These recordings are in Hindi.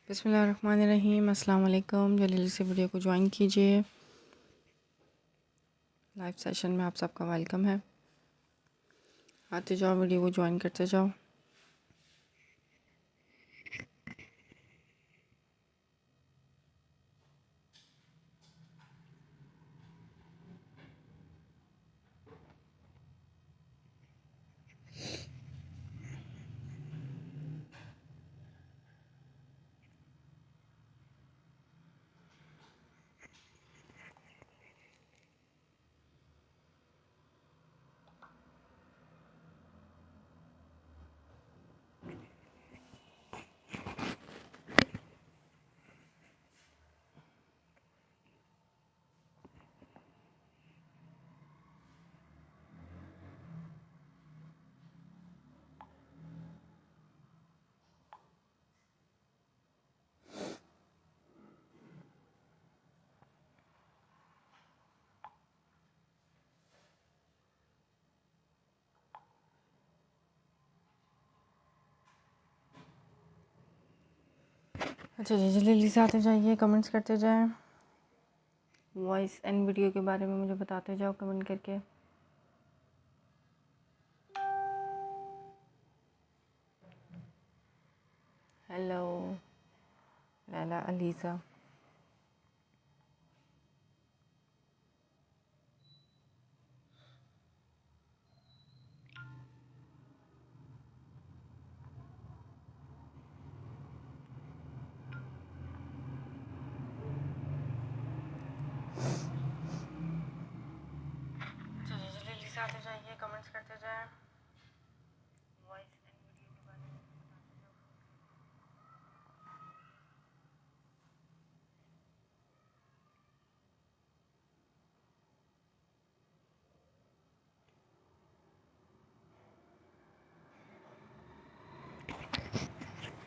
बिस्मिल्लाहिर्रहमानिर्रहीम। अस्सलाम वालेकुम। जल्दी से वीडियो को ज्वाइन कीजिए। लाइव सेशन में आप सबका वेलकम है। आते जाओ, वीडियो को ज्वाइन करते जाओ। अच्छा जी, जल्दी से आते जाइए, कमेंट्स करते जाएं। वॉइस एंड वीडियो के बारे में मुझे बताते जाओ कमेंट करके। हेलो लैला अलीसा। जल्दी से आते जाइए, कमेंट्स करते जाएं। वॉइस एंड वीडियो के बारे में बताते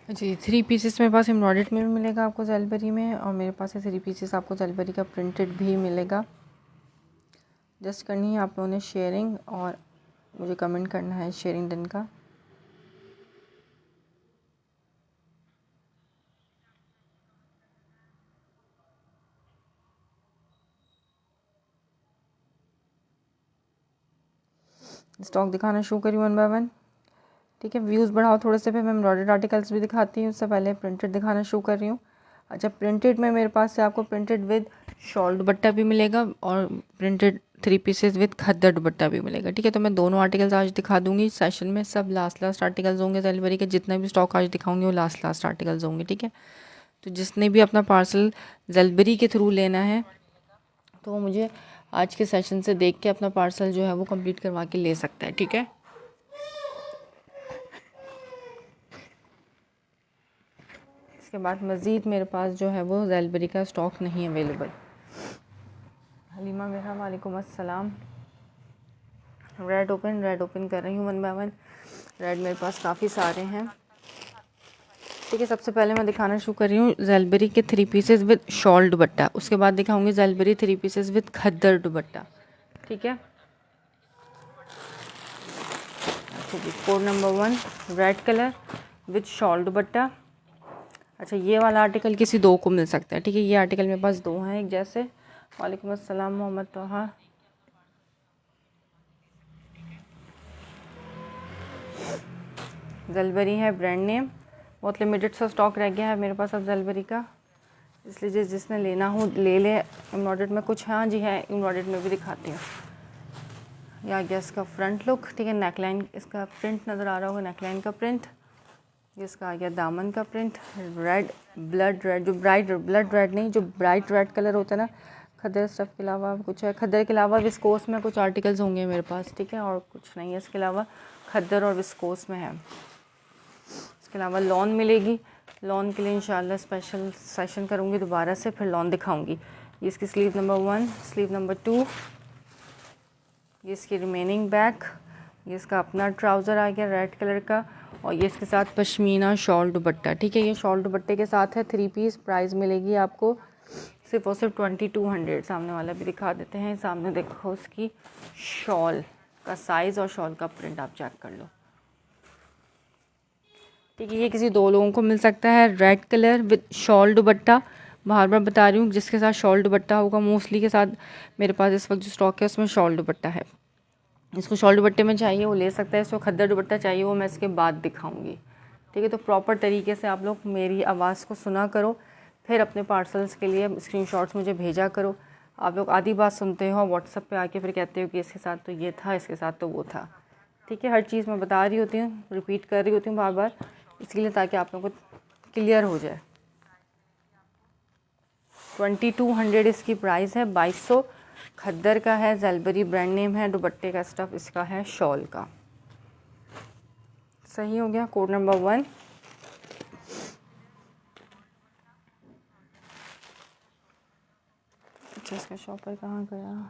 जाओ। जी, 3 पीसेस मेरे पास एम्ब्रॉयडर्ड में भी मिलेगा आपको ज़ेलबरी में, और मेरे पास है 3 पीसेस आपको ज़ेलबरी का प्रिंटेड भी मिलेगा। जस्ट करनी है आप लोगों ने शेयरिंग, और मुझे कमेंट करना है शेयरिंग डन का। स्टॉक दिखाना शुरू करी 1 बाय 1। ठीक है, व्यूज़ बढ़ाओ थोड़े से, फिर मैं एम्ब्रॉयडर्ड आर्टिकल्स भी दिखाती हूँ। उससे पहले प्रिंटेड दिखाना शुरू कर रही हूँ। अच्छा, प्रिंटेड में मेरे पास से आपको प्रिंटेड विद शॉल दुपट्टा भी मिलेगा, और प्रिंटेड 3 पीसेस विद खद्दर दुपट्टा भी मिलेगा। ठीक है, तो मैं दोनों आर्टिकल्स आज दिखा दूंगी सेशन में। सब लास्ट आर्टिकल्स होंगे ज़ेलबरी के। जितना भी स्टॉक आज दिखाऊंगी वो लास्ट आर्टिकल्स होंगे। ठीक है, तो जिसने भी अपना पार्सल ज़ेलबरी के थ्रू लेना है तो वो मुझे आज के सेशन से देख के अपना पार्सल जो है वो कंप्लीट करवा के ले सकता है। ठीक है, इसके बाद मज़ीद मेरे पास जो है वो ज़ेलबरी का स्टॉक नहीं अवेलेबल। हलीमा मेरा वालेकुम अस्सलाम। रेड ओपन कर रही हूँ 1 बाय 1। रेड मेरे पास काफ़ी सारे हैं। ठीक है, सबसे पहले मैं दिखाना शुरू कर रही हूँ ज़ेलबरी के 3 पीसेस विद शॉल दुपट्टा। उसके बाद दिखाऊंगी ज़ेलबरी 3 पीसेस विद खद्दर दुपट्टा। ठीक है, अच्छा जी, code number 1 red colour with shawl dupatta. अच्छा, ये वाला आर्टिकल किसी दो को मिल सकता है। ठीक है, ये आर्टिकल मेरे पास 2 हैं एक जैसे। वालेकुम अस्सलाम मोहम्मद तोहा। ज़ेलबरी है ब्रांड नेम। बहुत लिमिटेड सा स्टॉक रह गया है मेरे पास अब ज़ेलबरी का, इसलिए जिसने लेना हो ले ले। एम्ब्रॉयडर्ड में कुछ हाँ जी है, एम्ब्रॉयडर्ड में भी दिखाती हूँ। ये आ गया इसका फ्रंट लुक। ठीक है, नेकलाइन इसका प्रिंट नज़र आ रहा होगा, नेकलाइन का प्रिंट। ये इसका आ गया दामन का प्रिंट। रेड, ब्लड रेड, जो ब्राइट ब्लड रेड नहीं, जो ब्राइट रेड कलर होता है ना। खद्दर स्टफ़ के अलावा कुछ है, खद्दर के अलावा विस्कोस में कुछ आर्टिकल्स होंगे मेरे पास। ठीक है, और कुछ नहीं है इसके अलावा, खद्दर और विस्कोस में है। इसके अलावा लॉन मिलेगी। लॉन के लिए इंशाल्लाह स्पेशल सेशन करूँगी दोबारा से, फिर लॉन दिखाऊँगी। ये इसकी स्लीव नंबर 1, स्लीव नंबर 2, ये इसकी रिमेनिंग बैक। ये इसका अपना ट्राउज़र आ गया रेड कलर का, और ये इसके साथ पश्मीना शॉल दुपट्टा। ठीक है, ये शॉल दुपट्टे के साथ है 3 पीस। प्राइस मिलेगी आपको सिर्फ और सिर्फ 2200। सामने वाला भी दिखा देते हैं। सामने देखो उसकी शॉल का साइज़ और शॉल का प्रिंट आप चेक कर लो। ठीक है, ये किसी 2 लोगों को मिल सकता है। Red colour with shawl dupatta, बार बार बता रही हूँ, जिसके साथ शॉल दुपट्टा होगा मोस्टली के साथ मेरे पास इस वक्त जो स्टॉक है उसमें शॉल दुपट्टा है। इसको शॉल दुपट्टे में चाहिए वो ले सकता है, इसको खद्दर दुपट्टा चाहिए वो मैं इसके बाद दिखाऊंगी। ठीक है, तो प्रॉपर तरीके से आप लोग मेरी आवाज़ को सुना करो, फिर अपने पार्सल्स के लिए स्क्रीनशॉट्स मुझे भेजा करो। आप लोग आधी बात सुनते हो व्हाट्सएप पे आके, फिर कहते हो कि इसके साथ तो ये था, इसके साथ तो वो था। ठीक है, हर चीज़ मैं बता रही होती हूँ, रिपीट कर रही होती हूँ बार बार, इसलिए ताकि आप लोगों को क्लियर हो जाए। 2200 इसकी प्राइस है, 2200 खद्दर का है, ज़ेलबरी ब्रांड नेम है, दुपट्टे का स्टफ़ इसका है शॉल का। सही हो गया। Code number 1। अच्छा, इसका शॉपर कहाँ गया?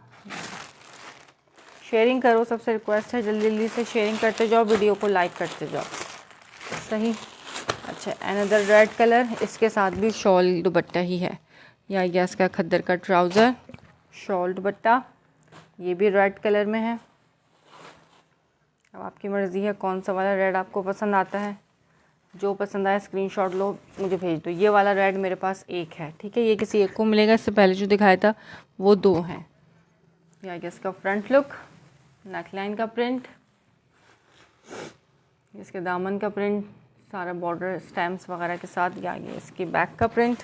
शेयरिंग करो, सबसे रिक्वेस्ट है, जल्दी जल्दी से शेयरिंग करते जाओ, वीडियो को लाइक करते जाओ। सही। अच्छा, अनदर रेड कलर, इसके साथ भी शॉल दुपट्टा ही है। या गया इसका खद्दर का ट्राउज़र, शॉल दुपट्टा, ये भी रेड कलर में है। अब आपकी मर्ज़ी है कौन सा वाला रेड आपको पसंद आता है, जो पसंद आए स्क्रीनशॉट लो, मुझे भेज दो। ये वाला रेड मेरे पास एक है, ठीक है, ये किसी एक को मिलेगा, इससे पहले जो दिखाया था वो 2 हैं। या गया इसका फ्रंट लुक, नेकलाइन का प्रिंट, इसके दामन का प्रिंट सारा बॉर्डर स्टैम्प्स वगैरह के साथ। या गया इसकी बैक का print,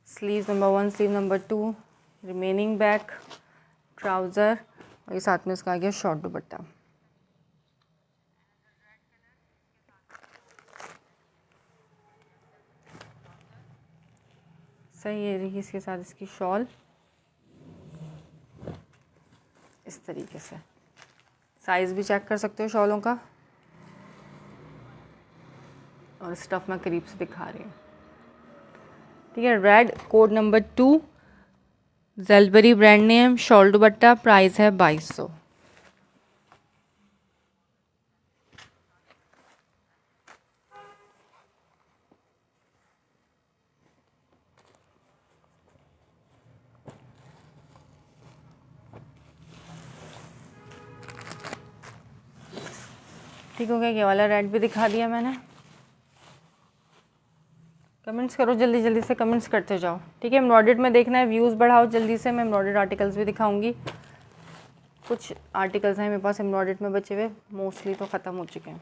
sleeve number 1, sleeve number 2, remaining back, trouser, और ये साथ में इसका आ गया शॉर्ट दुपट्टा। सही, ये रही इसके साथ इसकी शॉल इस तरीके से। साइज़ भी चेक कर सकते हो शॉलों का, और स्टफ़ मैं करीब से दिखा रही हूँ। ठीक है, red code number 2, Zellbury brand name, shawl dupatta, price है 2200। ठीक हो गया, ये वाला रेड भी दिखा दिया मैंने। कमेंट्स करो, जल्दी जल्दी से कमेंट्स करते जाओ। ठीक है, एम्ब्रॉयडर्ड में देखना है, व्यूज़ बढ़ाओ जल्दी से। मैं एम्ब्रॉयडर्ड आर्टिकल्स भी दिखाऊंगी, कुछ आर्टिकल्स हैं मेरे पास एम्ब्रॉयडर्ड में बचे हुए, मोस्टली तो ख़त्म हो चुके हैं।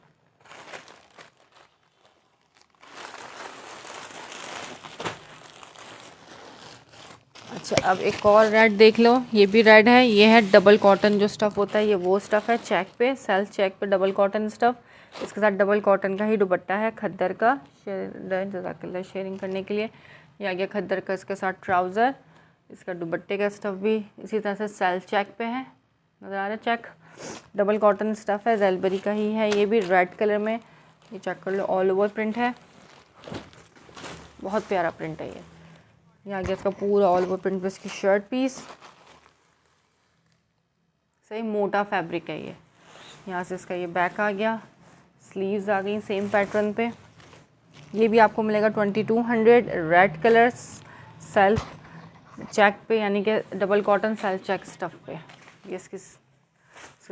अच्छा, अब एक और रेड देख लो, ये भी रेड है, ये है डबल कॉटन जो स्टफ़ होता है, ये वो स्टफ़ है चेक पे, सेल्फ चेक पे डबल कॉटन स्टफ़। इसके साथ डबल कॉटन का ही दुपट्टा है खद्दर का, जज़ाकल्लाह शेयरिंग करने के लिए। ये आ गया खद्दर का इसके साथ ट्राउज़र, इसका दुपट्टे का स्टफ़ भी इसी तरह से सेल्फ चेक पे है, नज़र आ रहा है चेक। डबल कॉटन स्टफ़ है, ज़ेलबरी का ही है, ये भी रेड कलर में, ये चेक कर लो, ऑल ओवर प्रिंट है, बहुत प्यारा प्रिंट है ये। आ गया इसका पूरा ऑल ओवर प्रिंट पे इसकी शर्ट पीस, सही मोटा फैब्रिक है ये। यहाँ से इसका ये बैक आ गया, स्लीव्स आ गई सेम पैटर्न पे। ये भी आपको मिलेगा 2200, रेड कलर, सेल्फ चेक पे, यानी कि double cotton self check stuff पे। ये इसके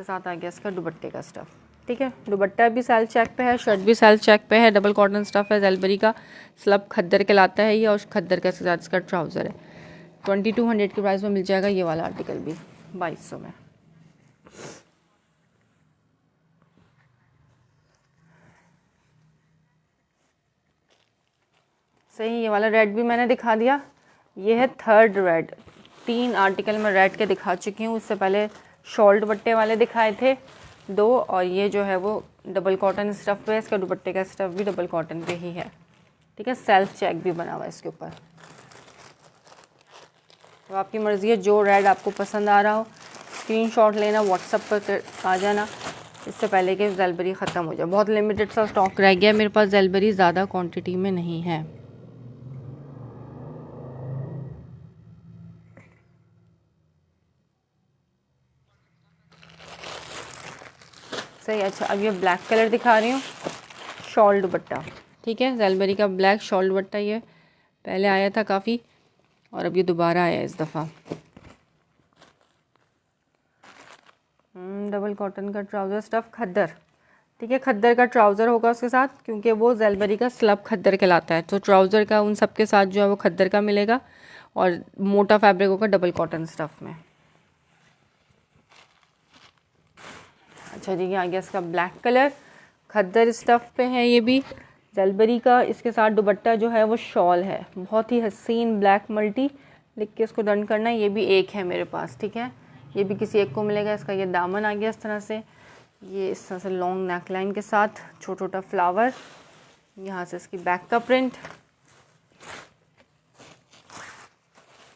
साथ आ गया इसका दुपट्टे का स्टफ़। ठीक है, दुपट्टा भी सेल्फ चेक पे है, शर्ट भी सेल्फ चेक पे है, डबल कॉटन स्टफ़ है, ज़ेलबरी का स्लब खद्दर के लाता है ये, और खद्दर के साथ इसका ट्राउज़र है। 2200 की प्राइस में मिल जाएगा ये वाला आर्टिकल भी 2200 में। सही, ये वाला रेड भी मैंने दिखा दिया, ये है थर्ड रेड। 3 आर्टिकल मैं रेड के दिखा चुकी हूँ, इससे पहले शॉल दुपट्टे वाले दिखाए थे 2, और ये जो है वो डबल कॉटन स्टफ़ पे है, इसका दुपट्टे का स्टफ़ भी डबल कॉटन पे ही है। ठीक है, सेल्फ चेक भी बना हुआ है इसके ऊपर। तो आपकी मर्ज़ी है, जो रेड आपको पसंद आ रहा हो स्क्रीनशॉट लेना, व्हाट्सएप पर आ जाना, इससे पहले कि ज़ेलबरी ख़त्म हो जाए। बहुत लिमिटेड सा स्टॉक रह गया मेरे पास, ज़ेलबरी ज़्यादा क्वांटिटी में नहीं है। सही। अच्छा, अब ये ब्लैक कलर दिखा रही हूँ, शॉल दुपट्टा। ठीक है, ज़ेलबरी का ब्लैक शॉल दुपट्टा, ये पहले आया था काफ़ी, और अब ये दोबारा आया इस दफ़ा। डबल कॉटन का ट्राउज़र स्टफ़ खद्दर, ठीक है। खद्दर का ट्राउज़र होगा उसके साथ, क्योंकि वो ज़ेलबरी का स्लब खद्दर कहलाता है, तो ट्राउज़र का उन सब के साथ जो है वो खद्दर का मिलेगा, और मोटा फैब्रिक होगा डबल कॉटन स्टफ़ में। अच्छा जी, ये आ गया इसका ब्लैक कलर, खद्दर स्टफ़ पे है ये भी ज़ेलबरी का। इसके साथ दुपट्टा जो है वो शॉल है, बहुत ही हसीन ब्लैक मल्टी, लिख के इसको डन करना है। ये भी एक है मेरे पास, ठीक है, ये भी किसी एक को मिलेगा। इसका ये दामन आ गया इस तरह से, ये इस तरह से लॉन्ग नेक लाइन के साथ छोटा छोटा फ्लावर, यहाँ से इसकी बैक का print,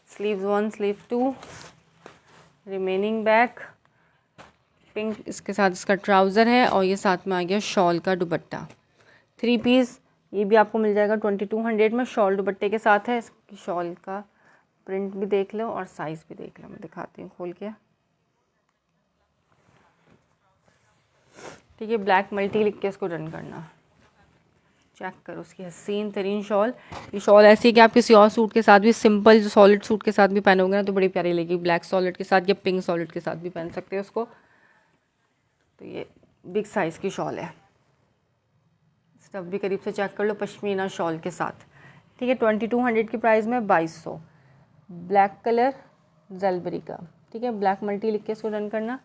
sleeves 1 sleeve 2, remaining back pink, इसके साथ इसका ट्राउज़र है, और ये साथ में आ गया शॉल का दुपट्टा 3 पीस। ये भी आपको मिल जाएगा 2200 में, शॉल दुपट्टे के साथ है। इसकी शॉल का प्रिंट भी देख लो और साइज़ भी देख लो, मैं दिखाती हूँ खोल के। ठीक है, ब्लैक मल्टी लिख के इसको डन करना। चेक करो उसकी हसीन तरीन शॉल। ये शॉल ऐसी है कि आप किसी और सूट के साथ भी, सिंपल जो सॉलिड सूट के साथ भी पहनोगे ना तो बड़ी प्यारी लगेगी, ब्लैक सॉलिड के साथ या पिंक सॉलिड के साथ भी पहन सकते हो उसको। तो ये बिग साइज़ की शॉल है, स्टफ भी करीब से चेक कर लो, पश्मीना शॉल के साथ। ठीक है, 2200 की प्राइस में 2200, ब्लैक कलर ज़ेलबरी का। ठीक है, ब्लैक मल्टी लिख के इसको डन करना।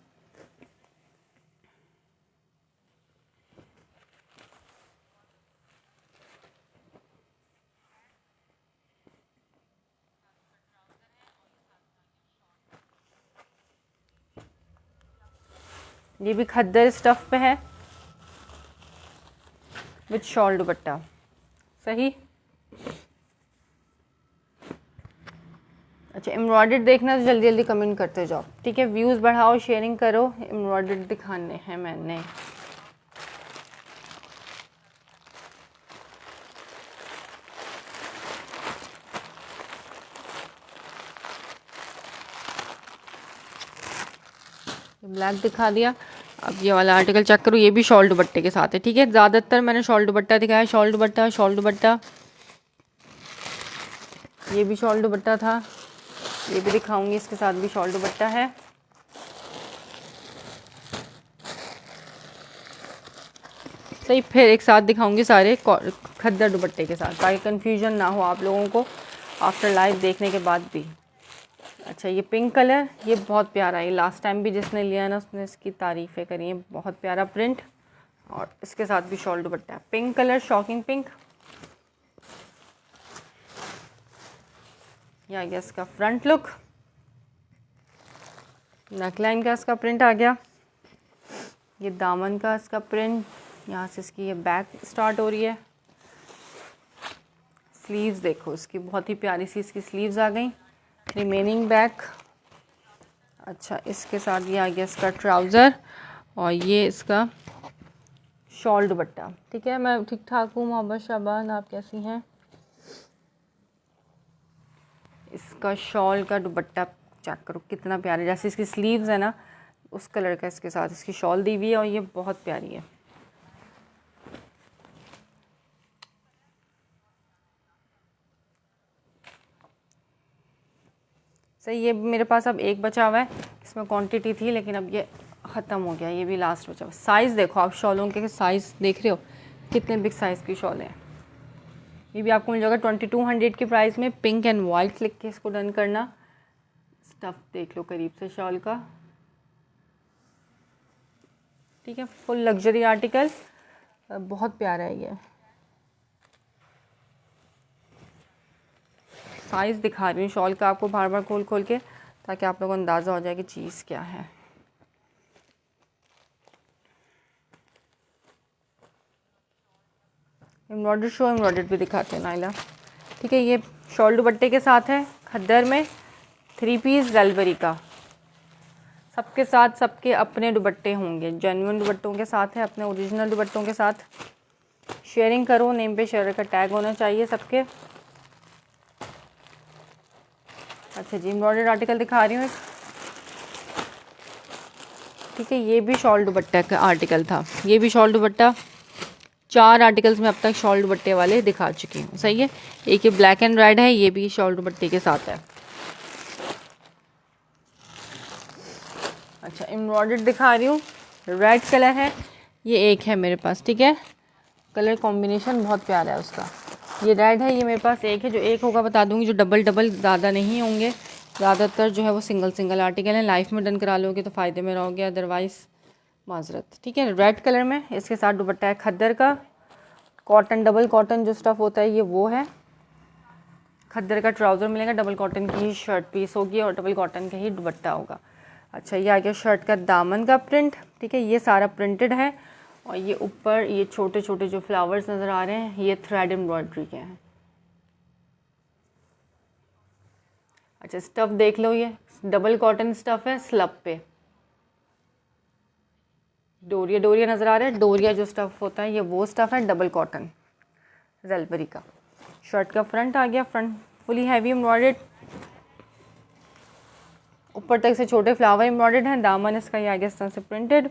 ये भी खद्दर स्टफ पे है विद शॉल दुपट्टा, सही। अच्छा, एम्ब्रॉयडर्ड देखना तो जल्दी जल्दी कमेंट करते जाओ, ठीक है, व्यूज़ बढ़ाओ, शेयरिंग करो, एम्ब्रॉयडर्ड दिखाने हैं मैंने। ब्लैक दिखा दिया, अब ये वाला आर्टिकल चेक करो, ये भी शॉल दुपट्टे के साथ है। ठीक है, ज़्यादातर मैंने शॉल दुपट्टा दिखाया, शॉल दुपट्टा शॉल दुपट्टा, ये भी शॉल दुपट्टा था, ये भी दिखाऊंगी, इसके साथ भी शॉल दुपट्टा है। सही, फिर एक साथ दिखाऊंगी सारे खद्दर दुपट्टे के साथ, ताकि कन्फ्यूजन ना हो आप लोगों को आफ्टर लाइव देखने के बाद भी। अच्छा, ये पिंक कलर, ये बहुत प्यारा है, लास्ट टाइम भी जिसने लिया ना उसने इसकी तारीफ़ें करी हैं, बहुत प्यारा प्रिंट, और इसके साथ भी शॉल दुपट्टा है। Pink colour, shocking pink. ये आ गया इसका फ्रंट लुक, नेकलाइन का इसका प्रिंट आ गया, ये दामन का इसका प्रिंट, यहाँ से इसकी ये बैक स्टार्ट हो रही है। स्लीव्स देखो इसकी, बहुत ही प्यारी सी इसकी स्लीव्स आ गई, रिमेनिंग बैक। अच्छा, इसके साथ ये आ गया इसका ट्राउज़र, और ये इसका शॉल दुपट्टा। ठीक है, मैं ठीक ठाक हूँ, मोहब्बत शाबान, आप कैसी हैं? इसका शॉल का दुपट्टा चेक करो कितना प्यारा, जैसे इसकी स्लीव्स है ना उस कलर का इसके साथ इसकी शॉल दी हुई है, और ये बहुत प्यारी है। सही, ये मेरे पास अब एक बचा हुआ है, इसमें क्वांटिटी थी लेकिन अब ये ख़त्म हो गया, ये भी लास्ट बचा हुआ। साइज़ देखो आप, शॉलों के साइज़ देख रहे हो कितने बिग साइज़ की शॉल है। ये भी आपको मिल जाएगा 2200 की प्राइस में, पिंक एंड वाइट लिख के इसको डन करना। स्टफ देख लो करीब से शॉल का, ठीक है, फुल लग्जरी आर्टिकल, बहुत प्यारा है ये। साइज़ दिखा रही हूँ शॉल का आपको बार बार खोल खोल के, ताकि आप लोगों को अंदाज़ा हो जाए कि चीज़ क्या है। एम्ब्रॉयडर शो, एम्ब्रॉयडर भी दिखाते हैं नाइला। ठीक है, ये शॉल दुपट्टे के साथ है, खद्दर में, 3 पीस ज़ेलबरी का, सबके साथ सबके अपने दुपट्टे होंगे, जेन्युइन दुपट्टों के साथ है, अपने ओरिजिनल दुपट्टों के साथ। शेयरिंग करो, नेम पे शेयर का टैग होना चाहिए सबके। अच्छा जी, एम्ब्रॉयडर्ड आर्टिकल दिखा रही हूँ एक, ठीक है, ये भी शॉल दुपट्टा का आर्टिकल था, ये भी शॉल दुपट्टा। 4 आर्टिकल्स में अब तक शॉल दुपट्टे वाले दिखा चुकी हूँ, सही है। एक ये ब्लैक एंड रेड है, ये भी शॉल दुपट्टे के साथ है। अच्छा, एम्ब्रॉयडर्ड दिखा रही हूँ, रेड कलर है, ये एक है मेरे पास, ठीक है। कलर कॉम्बिनेशन बहुत प्यारा है उसका। ये रेड है, ये मेरे पास एक है। जो एक होगा बता दूंगी, जो डबल डबल ज़्यादा नहीं होंगे, ज़्यादातर जो है वो सिंगल सिंगल आर्टिकल हैं। लाइफ में डन करा लोगे तो फ़ायदे में रहोगे, अदरवाइज़ माजरत, ठीक है। रेड कलर में इसके साथ दुपट्टा है खद्दर का, कॉटन, डबल कॉटन जो स्टफ़ होता है ये वो है। खद्दर का ट्राउज़र मिलेगा, डबल कॉटन की ही शर्ट पीस होगी और डबल कॉटन का ही दुपट्टा होगा। अच्छा, ये आ गया शर्ट का दामन का प्रिंट, ठीक है। ये सारा प्रिंटेड है और ये ऊपर ये छोटे छोटे जो फ्लावर्स नज़र आ रहे हैं ये थ्रेड एम्ब्रॉयडरी के हैं। अच्छा, स्टफ़ देख लो, ये डबल कॉटन स्टफ़ है, स्लब पे डोरिया डोरिया नज़र आ रहा है। डोरिया जो स्टफ़ होता है ये वो स्टफ़ है, डबल कॉटन ज़ेलबरी का। शर्ट का फ्रंट आ गया, फ्रंट फुली हैवी एम्ब्रॉयडर्ड, ऊपर तक से छोटे फ्लावर एम्ब्रॉयडर्ड हैं। दामन इसका ये आगे इस तरह से प्रिंटेड।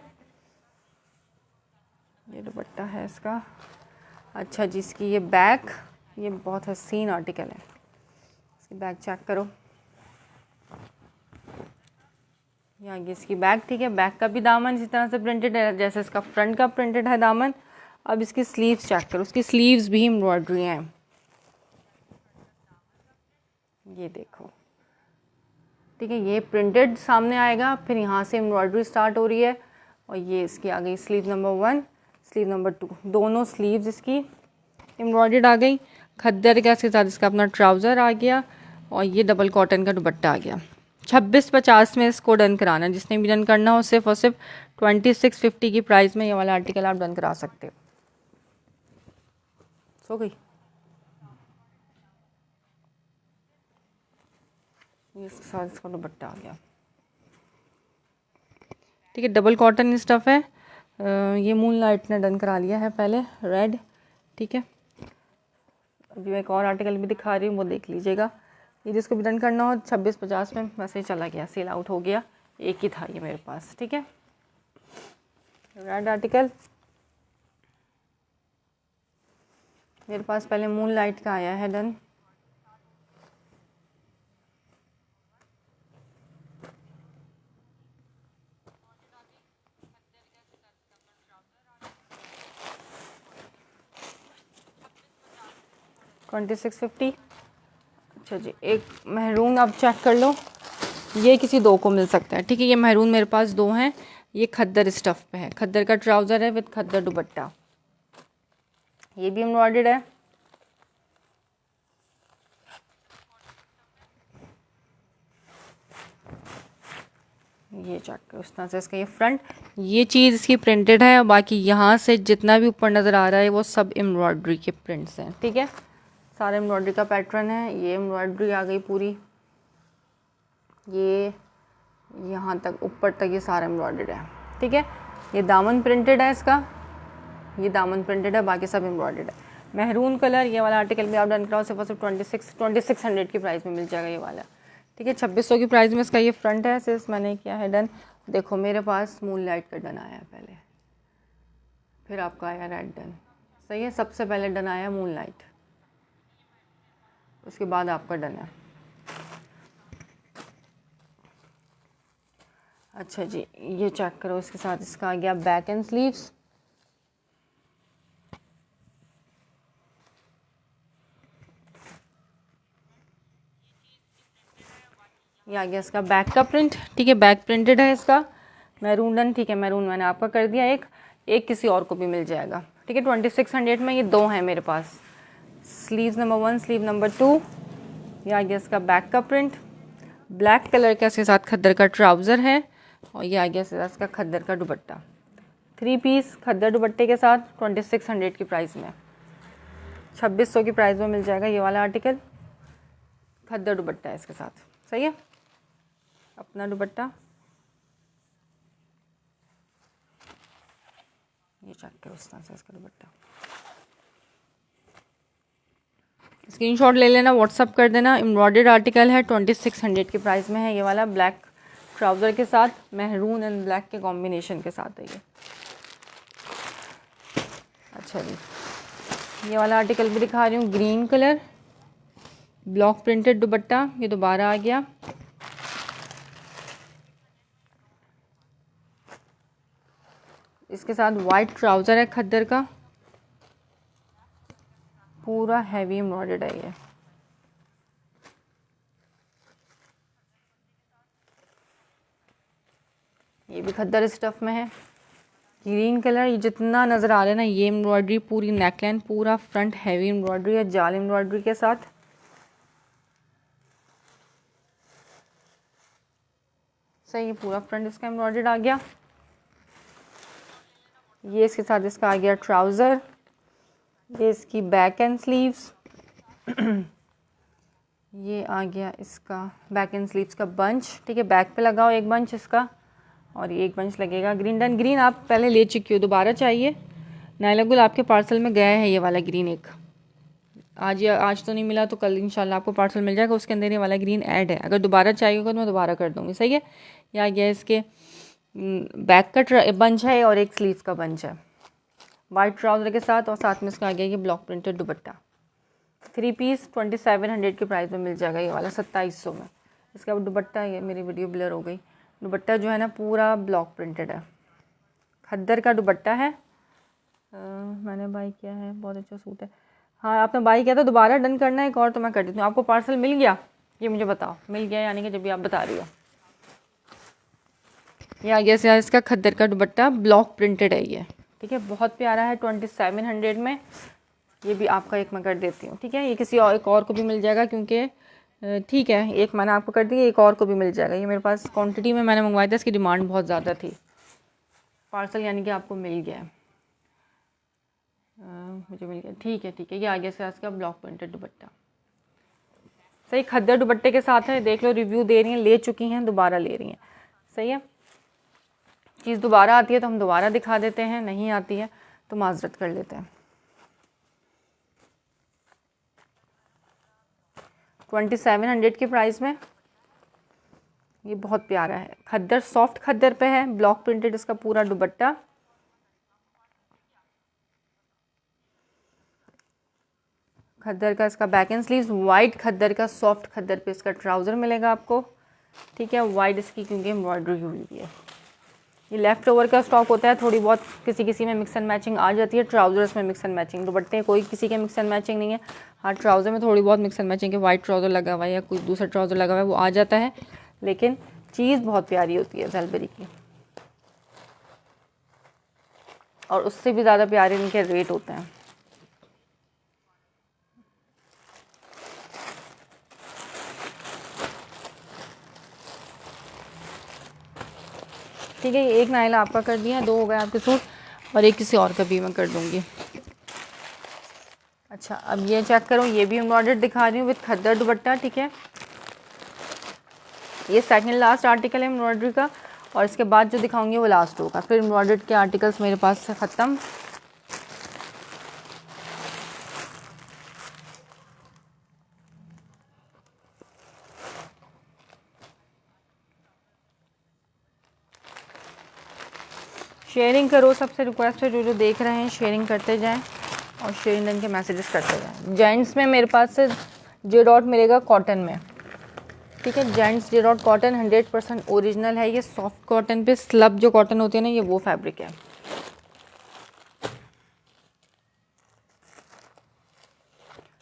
ये दुपट्टा है इसका। अच्छा जी, इसकी ये बैक, ये बहुत हसीन आर्टिकल है। इसकी बैक चेक करो, ये आगे इसकी बैक, ठीक है। बैक का भी दामन इसी तरह से प्रिंटेड है जैसे इसका फ्रंट का प्रिंटेड है दामन। अब इसकी स्लीव्स चेक करो, उसकी स्लीव्स भी एम्ब्रॉयडरी हैं, ये देखो, ठीक है। ये प्रिंटेड सामने आएगा, फिर यहाँ से एम्ब्रॉयडरी स्टार्ट हो रही है और ये इसकी आ गई स्लीव नंबर 1, स्लीव नंबर 2, दोनों स्लीव्स इसकी एम्ब्रॉयडर्ड आ गई। खद्दर का इसके साथ इसका अपना ट्राउज़र आ गया और ये डबल कॉटन का दुपट्टा आ गया। 2650 में इसको डन कराना, जिसने भी डन करना हो सिर्फ और सिर्फ 2650 की प्राइस में ये वाला आर्टिकल आप डन करा सकते हो। सो गई, ये इसके साथ इसका दुपट्टा आ गया, ठीक है। डबल कॉटन स्टफ़ है। ये मून लाइट ने डन करा लिया है पहले, रेड, ठीक है। अभी मैं एक और आर्टिकल भी दिखा रही हूँ, वो देख लीजिएगा। ये जिसको भी डन करना हो 2650 में वैसे ही चला गया, सेल आउट हो गया, एक ही था ये मेरे पास, ठीक है। रेड आर्टिकल मेरे पास पहले मून लाइट का आया है डन। $2650। अच्छा जी, एक महरून आप चेक कर लो, ये किसी दो को मिल सकता है, ठीक है। ये महरून मेरे पास दो हैं। ये खद्दर स्टफ़ पे है, खद्दर का ट्राउज़र है विद खद्दर दुपट्टा, ये भी एम्ब्रॉयडर्ड है। ये चेक करो, उस तरह से इसका ये फ्रंट, ये चीज़ इसकी प्रिंटेड है और बाकी यहाँ से जितना भी ऊपर नज़र आ रहा है वो सब एम्ब्रॉयडरी के प्रिंट्स हैं, ठीक है। सारे एम्ब्रॉयडरी का पैटर्न है, ये एम्ब्रॉयडरी आ गई पूरी, ये यहाँ तक ऊपर तक ये सारा एम्ब्रॉयडर्ड है, ठीक है। ये दामन प्रिंटेड है इसका, ये दामन प्रिंटेड है, बाकी सब एम्ब्रॉयडर्ड है। महरून कलर, ये वाला आर्टिकल भी आप डन कराओ सिर्फ 2600 की प्राइस में मिल जाएगा ये वाला, ठीक है। 2600 की प्राइस में इसका ये फ्रंट है, सिर्फ मैंने किया है डन। देखो मेरे पास मून लाइट का डन आया है पहले, फिर आपका आया रेड डन, सही है। सबसे पहले डन आया मून लाइट, उसके बाद आपका डन है। अच्छा जी, ये चेक करो, इसके साथ इसका आ गया बैक एंड स्लीव्स, ये आ गया इसका बैक का प्रिंट, ठीक है। बैक प्रिंटेड है इसका, मैरून डन, ठीक है। मैरून मैंने आपका कर दिया, एक एक किसी और को भी मिल जाएगा, ठीक है। 2600 में ये दो हैं मेरे पास, स्लीव नंबर 1, स्लीव नंबर 2, ये आ गया इसका बैक का प्रिंट, ब्लैक कलर का इसके साथ खद्दर का ट्राउज़र है और ये आ गया इसका खद्दर का दुपट्टा, 3 पीस खद्दर दुपट्टे के साथ 2600 की प्राइस में, 2600 की प्राइस में मिल जाएगा ये वाला आर्टिकल। खद्दर दुपट्टा है इसके साथ, सही है। अपना दुपट्टा ये चेक करो, उस तरह से इसका दुपट्टा, स्क्रीनशॉट ले लेना, व्हाट्सअप कर देना। एम्ब्रॉयडर्ड आर्टिकल है, 2600 की प्राइस में है ये वाला, ब्लैक ट्राउज़र के साथ, महरून एंड ब्लैक के कॉम्बिनेशन के साथ है ये। अच्छा जी, ये वाला आर्टिकल भी दिखा रही हूँ, ग्रीन कलर, ब्लॉक प्रिंटेड दुपट्टा, ये दोबारा आ गया। इसके साथ वाइट ट्राउज़र है खद्दर का, पूरा हैवी एम्ब्रॉयडर्ड है ये भी खद्दर स्टफ़ में है। ग्रीन कलर, ये जितना नज़र आ रहा है ना, ये एम्ब्रॉयडरी पूरी नेकलाइन, पूरा फ्रंट हैवी एम्ब्रॉयडरी है जाल एम्ब्रॉयडरी के साथ। सही, पूरा फ्रंट इसका एम्ब्रॉयडर्ड आ गया। ये इसके साथ इसका आ गया ट्राउज़र, ये इसकी बैक एंड स्लीव्स ये आ गया इसका बैक एंड स्लीव्स का बंच, ठीक है, बैक पे लगाओ एक बंच इसका, और ये एक बंच लगेगा। ग्रीन डन, ग्रीन आप पहले ले चुकी हो, दोबारा चाहिए? नायला गुल आपके पार्सल में गया है ये वाला ग्रीन एक, आज तो नहीं मिला तो कल इंशाल्लाह आपको पार्सल मिल जाएगा, उसके अंदर ये वाला ग्रीन ऐड है। अगर दोबारा चाहिए होगा तो मैं दोबारा कर दूँगी। सही है। ये आ गया इसके बैक का बंच है और एक स्लीव का बंच है वाइट ट्राउज़र के साथ, और साथ में इसका आ गया ये ब्लॉक प्रिंटेड दुपट्टा। 3 पीस 2700 के प्राइस में मिल जाएगा ये वाला, 2700 में। इसका दुपट्टा, ये मेरी वीडियो ब्लर हो गई, दुपट्टा जो है ना पूरा ब्लॉक प्रिंटेड है, खद्दर का दुपट्टा है। मैंने बाई किया है, बहुत अच्छा सूट है। हाँ आपने बाई किया था, दोबारा डन करना है एक और तो मैं कर देती हूँ। आपको पार्सल मिल गया? ये मुझे बताओ, मिल गया यानी कि जब भी आप बता रही हो। ये आ गया इसका खद्दर का दुपट्टा, ब्लॉक प्रिंटेड है ये, ठीक है, बहुत प्यारा है। 2700 में ये भी आपका एक मैं कर देती हूँ, ठीक है। ये किसी और एक और को भी मिल जाएगा, क्योंकि ठीक है एक मैंने आपको कर दी, एक और को भी मिल जाएगा। ये मेरे पास क्वांटिटी में मैंने मंगवाया था, इसकी डिमांड बहुत ज़्यादा थी। पार्सल यानी कि आपको मिल गया, मुझे मिल गया, ठीक है ठीक है। ये आ गया इसका ब्लॉक प्रिंटेड दुपट्टा, सही, खद्दर दुपट्टे के साथ है। देख लो, रिव्यू दे रही हैं, ले चुकी हैं, दोबारा ले रही हैं। सही है, चीज़ दोबारा आती है तो हम दोबारा दिखा देते हैं, नहीं आती है तो माजरत कर लेते हैं। 2700 के प्राइस में ये बहुत प्यारा है। खद्दर, सॉफ्ट खद्दर पे है, ब्लॉक प्रिंटेड इसका पूरा दुपट्टा। खद्दर का इसका बैक एंड स्लीव्स, वाइट खद्दर का सॉफ्ट खद्दर पे इसका ट्राउज़र मिलेगा आपको, ठीक है, वाइट इसकी क्योंकि एम्ब्रॉयडरी हुई है। ये लेफ़्ट ओवर का स्टॉक होता है, थोड़ी बहुत किसी में मिक्स एंड मैचिंग आ जाती है। ट्राउज़र्स में मिक्स एंड मैचिंग, दुपट्टे कोई किसी के मिक्स एंड मैचिंग नहीं है। हाँ ट्राउज़र में थोड़ी बहुत मिक्स एंड मैचिंग है, वाइट ट्राउज़र लगा हुआ है या कोई दूसरा ट्राउज़र लगा हुआ है वो आ जाता है, लेकिन चीज़ बहुत प्यारी होती है ज़लबरी की, और उससे भी ज़्यादा प्यारे इनके रेट होते हैं। ठीक है, ये एक नायला आपका कर दिया, 2 हो गए आपके सूट, और एक किसी और का भी मैं कर दूँगी। अच्छा अब ये चेक करो, ये भी एम्ब्रॉयडर्ड दिखा रही हूँ विद खद्दर दुपट्टा, ठीक है। ये सेकंड लास्ट आर्टिकल है एम्ब्रॉयडरी का, और इसके बाद जो दिखाऊंगी वो लास्ट होगा, फिर एम्ब्रॉयडर्ड के आर्टिकल्स मेरे पास से ख़त्म। शेयरिंग करो, सबसे रिक्वेस्ट है, जो देख रहे हैं शेयरिंग करते जाएं और शेयरिंग डन के मैसेजेस करते जाएं। जेंट्स में मेरे पास से जे डॉट मिलेगा कॉटन में, ठीक है, gents J dot cotton 100% original है। ये सॉफ्ट कॉटन पे स्लब जो कॉटन होती है ना, ये वो फैब्रिक है।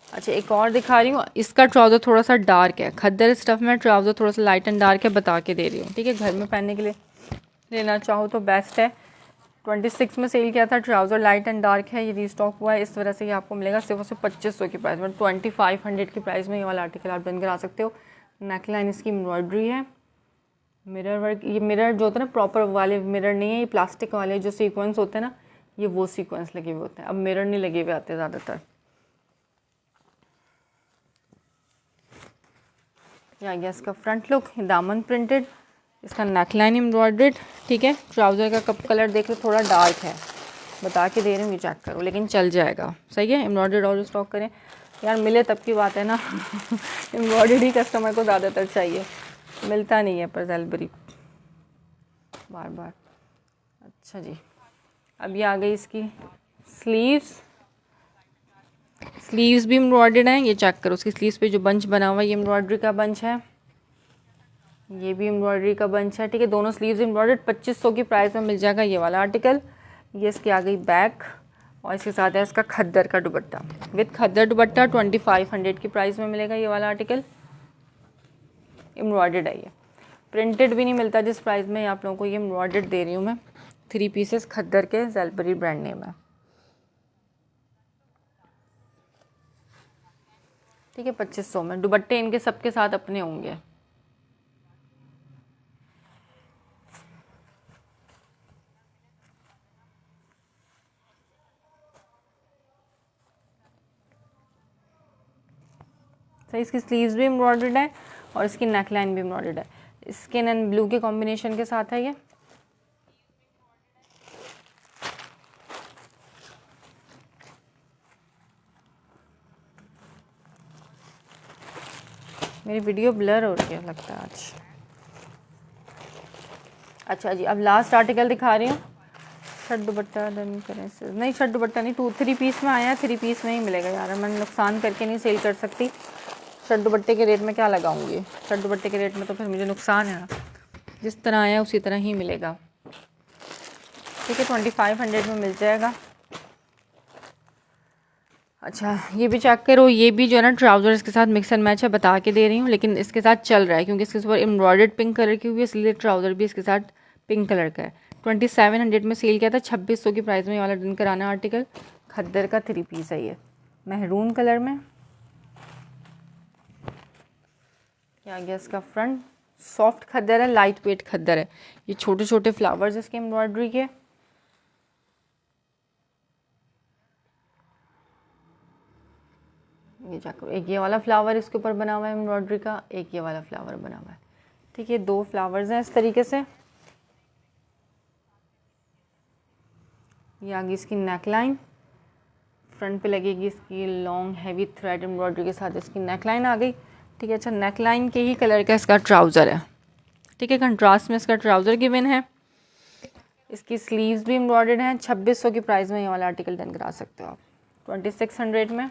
अच्छा एक और दिखा रही हूँ, इसका ट्राउज़र थोड़ा सा डार्क है, खद्दर स्टफ़ में ट्राउज़र थोड़ा सा लाइट एंड डार्क है, बता के दे रही हूँ, ठीक है। घर में पहनने के लिए लेना चाहो तो बेस्ट है। 26 में सेल किया था, ट्राउज़र लाइट एंड डार्क है, ये रीस्टॉक हुआ है, इस वजह से ये आपको मिलेगा सिर्फ और सिर्फ 2500 की प्राइस में। 2500 की प्राइस में ये वाला आर्टिकल आप डन करा सकते हो। नेकलाइन इसकी एम्ब्रॉयडरी है, मिरर वर्क, ये मिरर जो होता है ना प्रॉपर वाले मिरर नहीं है, ये प्लास्टिक वाले जो सीक्वेंस होते हैं ना, ये वो सीक्वेंस लगे हुए होते हैं, अब मिरर नहीं लगे हुए आते ज़्यादातर। ये आ गया इसका फ्रंट लुक, दामन प्रिंटेड, इसका नेकलाइन एम्ब्रॉयडर्ड, ठीक है। ट्राउज़र का कप कलर देख लो थोड़ा डार्क है, बता के दे रही हूँ, ये चेक करो, लेकिन चल जाएगा। सही है, एम्ब्रॉयडर्ड और स्टॉक करें यार, मिले तब की बात है ना एम्ब्रॉयडर्ड ही कस्टमर को ज़्यादातर चाहिए, मिलता नहीं है पर ज़लबरी बार बार। अच्छा जी, अब ये आ गई इसकी स्लीव्स भी एम्ब्रॉयडर्ड हैं, ये चेक करो, उसकी स्लीव्स पे जो बंच बना हुआ है ये एम्ब्रॉयडरी का बंच है, ये भी एम्ब्रॉयडरी का बंच है, ठीक है। दोनों स्लीव्स एम्ब्रॉयडर्ड, 2500 की प्राइस में मिल जाएगा ये वाला आर्टिकल। ये इसकी आ गई बैक, और इसके साथ है इसका खद्दर का दुपट्टा विद खद्दर दुपट्टा। 2500 की प्राइस में मिलेगा ये वाला आर्टिकल। एम्ब्रॉयडर्ड है ये, प्रिंटेड भी नहीं मिलता जिस प्राइस में आप लोगों को ये एम्ब्रॉयडर्ड दे रही हूँ मैं। 3 पीसेस खद्दर के, ज़ेलबरी ब्रांड नेम है, ठीक है। 2500 में दुपट्टे इनके सबके साथ अपने होंगे। सही, इसकी स्लीव्स भी एम्ब्रॉयडर्ड है और इसकी नेकलाइन भी एम्ब्रॉयडर्ड है। स्किन एंड ब्लू के कॉम्बिनेशन के साथ है ये। मेरी वीडियो ब्लर हो रही है लगता है आज। अच्छा जी, अब लास्ट आर्टिकल दिखा रही हूँ। शर्ट दुपट्टा डन करें नहीं, शर्ट दुपट्टा नहीं, 3 पीस में आया है। 3 पीस में ही मिलेगा यार, मैं नुकसान करके नहीं सेल कर सकती। शर्ट दुपट्टे के रेट में क्या लगाऊंगी, शर्ट दुपट्टे के रेट में तो फिर मुझे नुकसान है ना। जिस तरह आया उसी तरह ही मिलेगा, ठीक है। 2500 में मिल जाएगा। अच्छा, ये भी चेक करो, ये भी जो है ना ट्राउज़र इसके साथ मिक्स एंड मैच है, बता के दे रही हूँ, लेकिन इसके साथ चल रहा है क्योंकि इसके ऊपर एम्ब्रॉयडर्ड पिंक कलर की हुई है, इसलिए ट्राउज़र भी इसके साथ पिंक कलर का है। 2700 में सेल किया था, 2600 की प्राइस में ये वाला डन कराना आर्टिकल। खद्दर का 3 पीस है ये, महरून कलर में। क्या गया इसका फ्रंट, सॉफ्ट खद्दर है, लाइट वेट खद्दर है। ये छोटे छोटे फ्लावर्स इसके एम्ब्रॉयडरी के। ये जाकर एक ये वाला फ्लावर इसके ऊपर बना हुआ है एम्ब्रॉयडरी का, एक ये वाला फ्लावर बना हुआ है, ठीक है। 2 फ्लावर्स हैं इस तरीके से। ये आगे इसकी नेकलाइन, फ्रंट पे लगेगी इसकी लॉन्ग हैवी थ्रेड एम्ब्रॉयडरी के साथ इसकी नेकलाइन आ गई, ठीक है। अच्छा, नेकलाइन के ही कलर का इसका ट्राउज़र है, ठीक है। कंट्रास्ट में इसका ट्राउज़र गिवन है। इसकी स्लीव्स भी एम्ब्रॉयडर्ड हैं। 2600 की प्राइस में ये वाला आर्टिकल डन करा सकते हो आप। 2600 में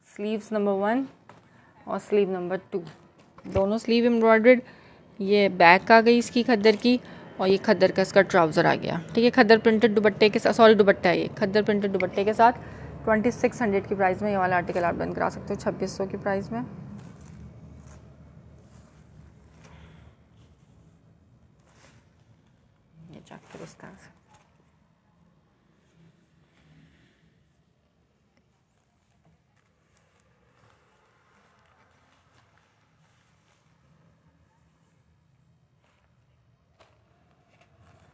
स्लीव्स नंबर 1 और स्लीव नंबर 2, दोनों स्लीव एम्ब्रॉयडर्ड। ये बैक आ गई इसकी खद्दर की, और ये खद्दर का इसका ट्राउज़र आ गया, ठीक है। खद्दर प्रिंटेड दुपट्टे के साथ, सॉरी दुपट्टा है ये, खद्दर प्रिंटेड दुपट्टे के साथ 2600 की प्राइस में ये वाला आर्टिकल आप डन करा सकते हो 2600 की प्राइस में। ये चेक करो इस तरह से।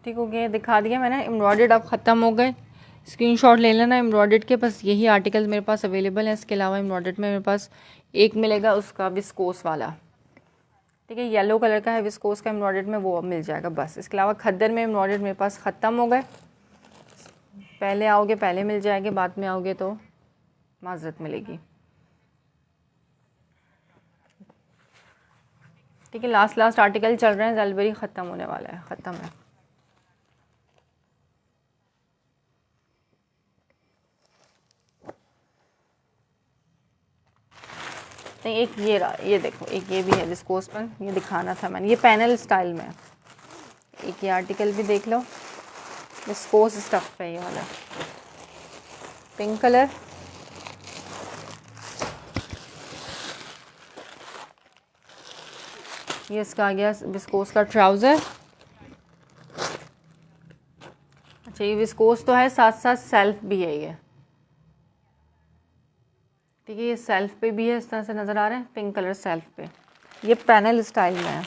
ठीक हो गया, दिखा दिया मैंने। एम्ब्रॉयडर्ड अब ख़त्म हो गए, स्क्रीनशॉट ले लेना एम्ब्रॉयडर्ड के। बस यही आर्टिकल मेरे पास अवेलेबल है। इसके अलावा एम्ब्रॉयडर्ड में मेरे पास एक मिलेगा, उसका विस्कोस वाला, ठीक है। येलो कलर का है विस्कोस का एम्ब्रॉयडर्ड में, वो अब मिल जाएगा बस। इसके अलावा खद्दर में एम्ब्रॉयडर्ड मेरे पास ख़त्म हो गए। पहले आओगे पहले मिल जाएंगे, बाद में आओगे तो माजरत मिलेगी, ठीक है। लास्ट आर्टिकल चल रहे हैं, ज़ेलबरी ख़त्म होने वाला है, ख़त्म है। नहीं, एक ये रहा, ये देखो, एक ये भी है विस्कोस पर, ये दिखाना था मैंने, ये पैनल स्टाइल में। एक ये आर्टिकल भी देख लो, विस्कोस स्टफ पे ये वाला, पिंक कलर। ये इसका आ गया विस्कोस का ट्राउज़र। अच्छा, ये विस्कोस तो है, साथ साथ सेल्फ भी है ये, ठीक है। ये सेल्फ पे भी है, इस तरह से नज़र आ रहा है, पिंक कलर सेल्फ पे। ये पैनल स्टाइल में है।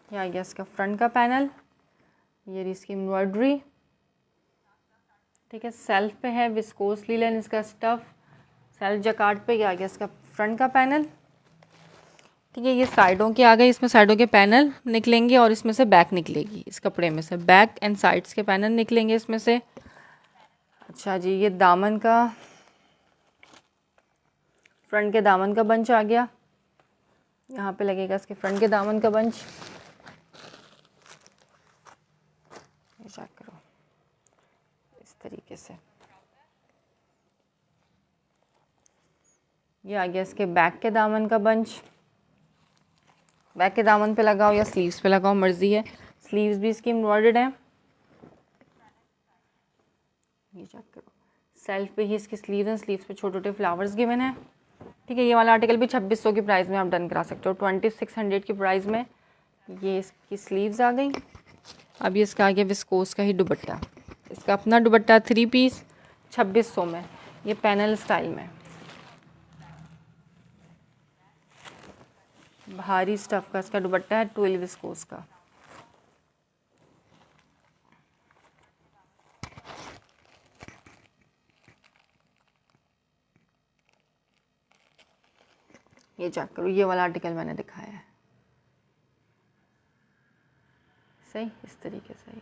ये आ गया इसका फ्रंट का पैनल, ये इसकी एम्ब्रॉयडरी, ठीक है। सेल्फ पे है, विस्कोस लीलन इसका स्टफ, सेल्फ जकार्ड पे। ये आ गया इसका फ्रंट का पैनल, ठीक है। ये साइडों के आ गए, इसमें साइडों के पैनल निकलेंगे और इसमें से बैक निकलेगी, इस कपड़े में से बैक एंड साइड्स के पैनल निकलेंगे इसमें से। अच्छा जी, ये दामन का, फ्रंट के दामन का बंच आ गया, यहाँ पे लगेगा इसके फ्रंट के दामन का बंच। चेक करो इस तरीके से। ये आ गया इसके बैक के दामन का बंच, बैक के दामन पे लगाओ या स्लीव्स पे लगाओ, मर्जी है। स्लीव्स भी इसकी एम्ब्रॉयडर्ड है, ये चेक करो। सेल्फ पे ही इसकी स्लीव्स हैं, स्लीव्स पे छोटे छोटे फ्लावर्स गिवन है। ठीक है, ये वाला आर्टिकल भी 2600 की प्राइस में आप डन करा सकते हो। 2600 की प्राइस में ये इसकी स्लीव्स आ गई। अब ये इसका आ गया विस्कोस का ही दुपट्टा, इसका अपना दुपट्टा 3 पीस 2600 में, ये पैनल स्टाइल में, भारी स्टफ़ का इसका दुपट्टा है, 12 विस्कोस का। ये चेक करो, ये वाला आर्टिकल मैंने दिखाया है, सही इस तरीके से।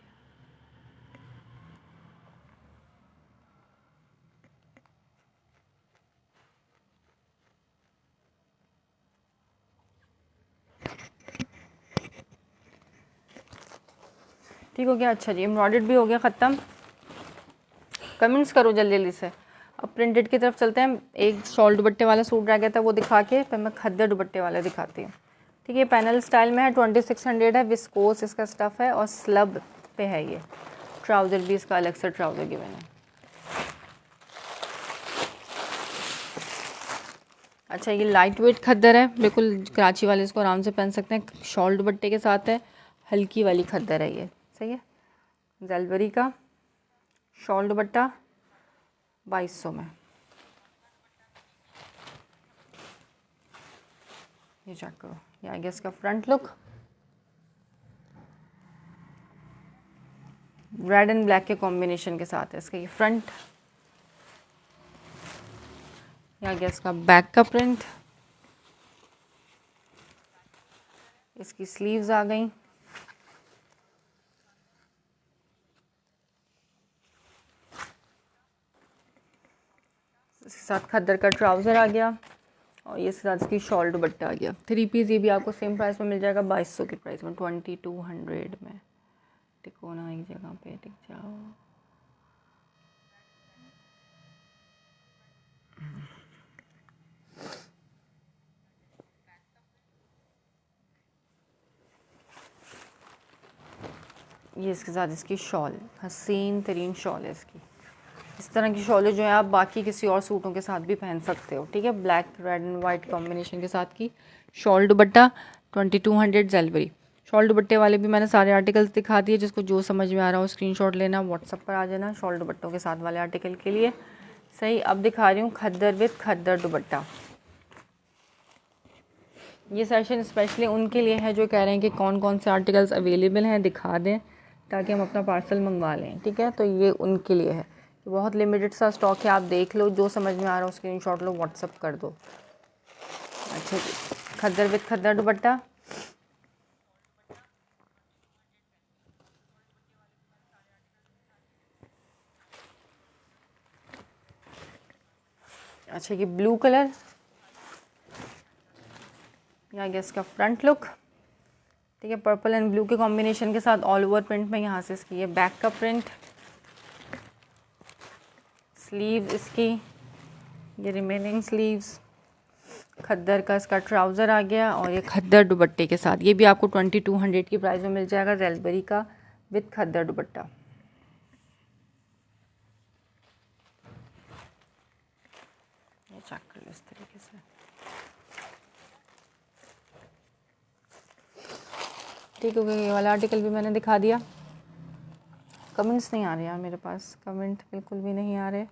ठीक हो गया, अच्छा जी, एम्ब्रॉयडर्ड भी हो गया ख़त्म। कमेंट्स करो जल्दी जल्दी से। अब प्रिंटेड की तरफ चलते हैं। एक शॉल दुपट्टे वाला सूट रह गया था, वो दिखा के फिर मैं खद्दर दुपट्टे वाला दिखाती हूँ। ठीक है, पैनल स्टाइल में है, 2600 है, विस्कोस इसका स्टफ़ है और स्लब पे है ये। ट्राउज़र भी इसका अलग से ट्राउज़र गिवन है। अच्छा, ये लाइट वेट खद्दर है, बिल्कुल कराची वाले इसको आराम से पहन सकते हैं। शॉल दुपट्टे के साथ है, हल्की वाली खद्दर है ये, सही है। जलवरी का शॉल दुपट्टा 2200 में। ये चेक करो, ये आ गया इसका front look, red and black के कॉम्बिनेशन के साथ है इसका ये फ्रंट। ये आ गया इसका बैक का प्रिंट, इसकी स्लीव्स आ गई, इसके साथ खद्दर का ट्राउज़र आ गया और ये इसके साथ इसकी शॉल दुपट्टा आ गया। 3 पीस ये भी आपको सेम प्राइस में मिल जाएगा, 2200 की प्राइस में, 2200 में। टिको ना एक जगह पे, टिक जाओ। ये इसके साथ इसकी शॉल, हसीन तरीन शॉल है इसकी। इस तरह की शॉलें जो है आप बाकी किसी और सूटों के साथ भी पहन सकते हो। ठीक है, black red and white combination के साथ की शॉल दुपट्टा 2200 जलवरी। शॉल दुपट्टे वाले भी मैंने सारे आर्टिकल्स दिखा दिए, जिसको जो समझ में आ रहा हो स्क्रीनशॉट लेना, व्हाट्सअप पर आ जाना शॉल दुपट्टों के साथ वाले आर्टिकल के लिए। सही, अब दिखा रही हूँ खद्दर विद खद्दर दुपट्टा। ये सेशन स्पेशली उनके लिए है जो कह रहे हैं कि कौन कौन से आर्टिकल्स अवेलेबल हैं, दिखा दें ताकि हम अपना पार्सल मंगवा लें। ठीक है, तो ये उनके लिए है, तो बहुत लिमिटेड सा स्टॉक है, आप देख लो, जो समझ में आ रहा हो स्क्रीनशॉट लो, व्हाट्सअप कर दो। अच्छा जी, खद्दर विद खद्दर दुपट्टा, अच्छा ये ब्लू कलर, यहाँ गया इसका फ्रंट लुक। ठीक है, पर्पल एंड ब्लू के कॉम्बिनेशन के साथ ऑल ओवर प्रिंट में यहाँ से इसकी ये बैक का प्रिंट, स्लीव इसकी ये रिमेनिंग स्लीव्स, खद्दर का इसका ट्राउज़र आ गया और ये खद्दर दुपट्टे के साथ। ये भी आपको 2200 की प्राइस में मिल जाएगा, रेलबरी का विद खद्दर दुपट्टा। ये चेक कर लो इस तरीके से। ठीक हो गया, ये वाला आर्टिकल भी मैंने दिखा दिया। कमेंट्स नहीं आ रहे यार मेरे पास, कमेंट बिल्कुल भी नहीं आ रहे।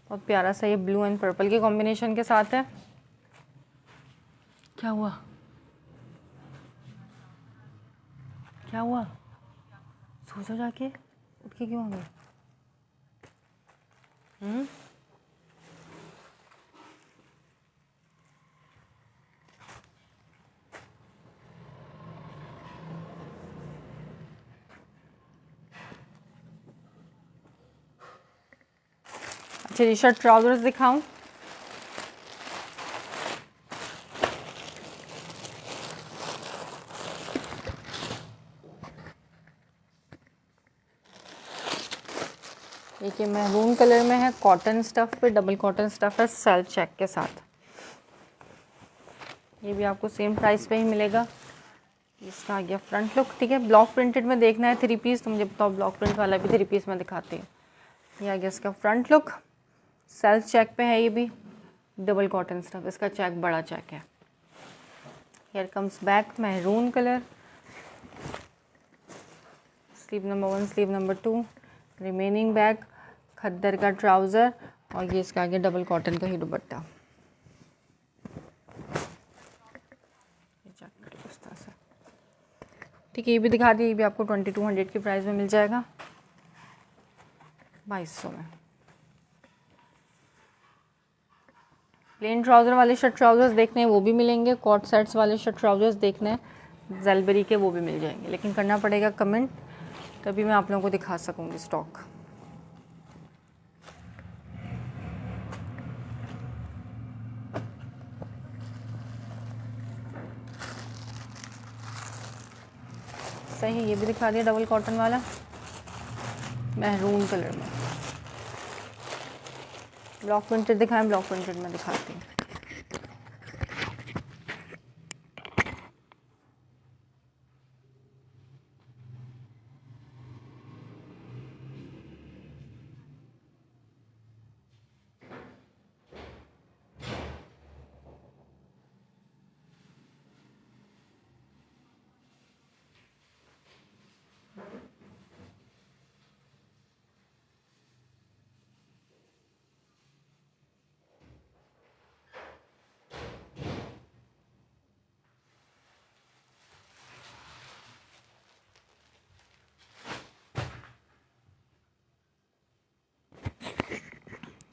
बहुत प्यारा सा ये ब्लू एंड पर्पल के कॉम्बिनेशन के साथ है। क्या हुआ, क्या हुआ, सो जाओ जाके, उठ के क्यों आ गए? अच्छा टी शर्ट ट्राउजर्स दिखाऊं? एक ये मैरून कलर में है, कॉटन स्टफ़ पे, डबल कॉटन स्टफ़ है सेल्फ चेक के साथ। ये भी आपको सेम प्राइस पे ही मिलेगा। इसका आ गया फ्रंट लुक, ठीक है। ब्लॉक प्रिंटेड में देखना है 3 पीस तो मुझे बताओ, ब्लॉक प्रिंट वाला भी 3 पीस में दिखाती हूँ। ये आ गया इसका फ्रंट लुक, सेल्फ चेक पे है, ये भी डबल कॉटन स्टफ़, इसका चेक बड़ा चेक है। Here comes back, maroon colour, sleeve number 1, sleeve number 2, remaining back, खद्दर का ट्राउज़र और ये इसका आगे डबल कॉटन का ही दुपट्टा। ठीक है, ये भी दिखा दी, ये भी आपको 2200 की प्राइस में मिल जाएगा, 2200 में। प्लेन ट्राउज़र वाले शर्ट ट्राउज़र्स देखने हैं वो भी मिलेंगे, कॉट सेट्स वाले शर्ट ट्राउज़र्स देखने हैं ज़ेलबरी के वो भी मिल जाएंगे, लेकिन करना पड़ेगा कमेंट, तभी मैं आप लोगों को दिखा सकूँगी स्टॉक। सही है, ये भी दिखा दिया डबल कॉटन वाला मैरून कलर में। ब्लॉक प्रिंटेड दिखाएं, ब्लॉक प्रिंटेड में दिखाती हूँ।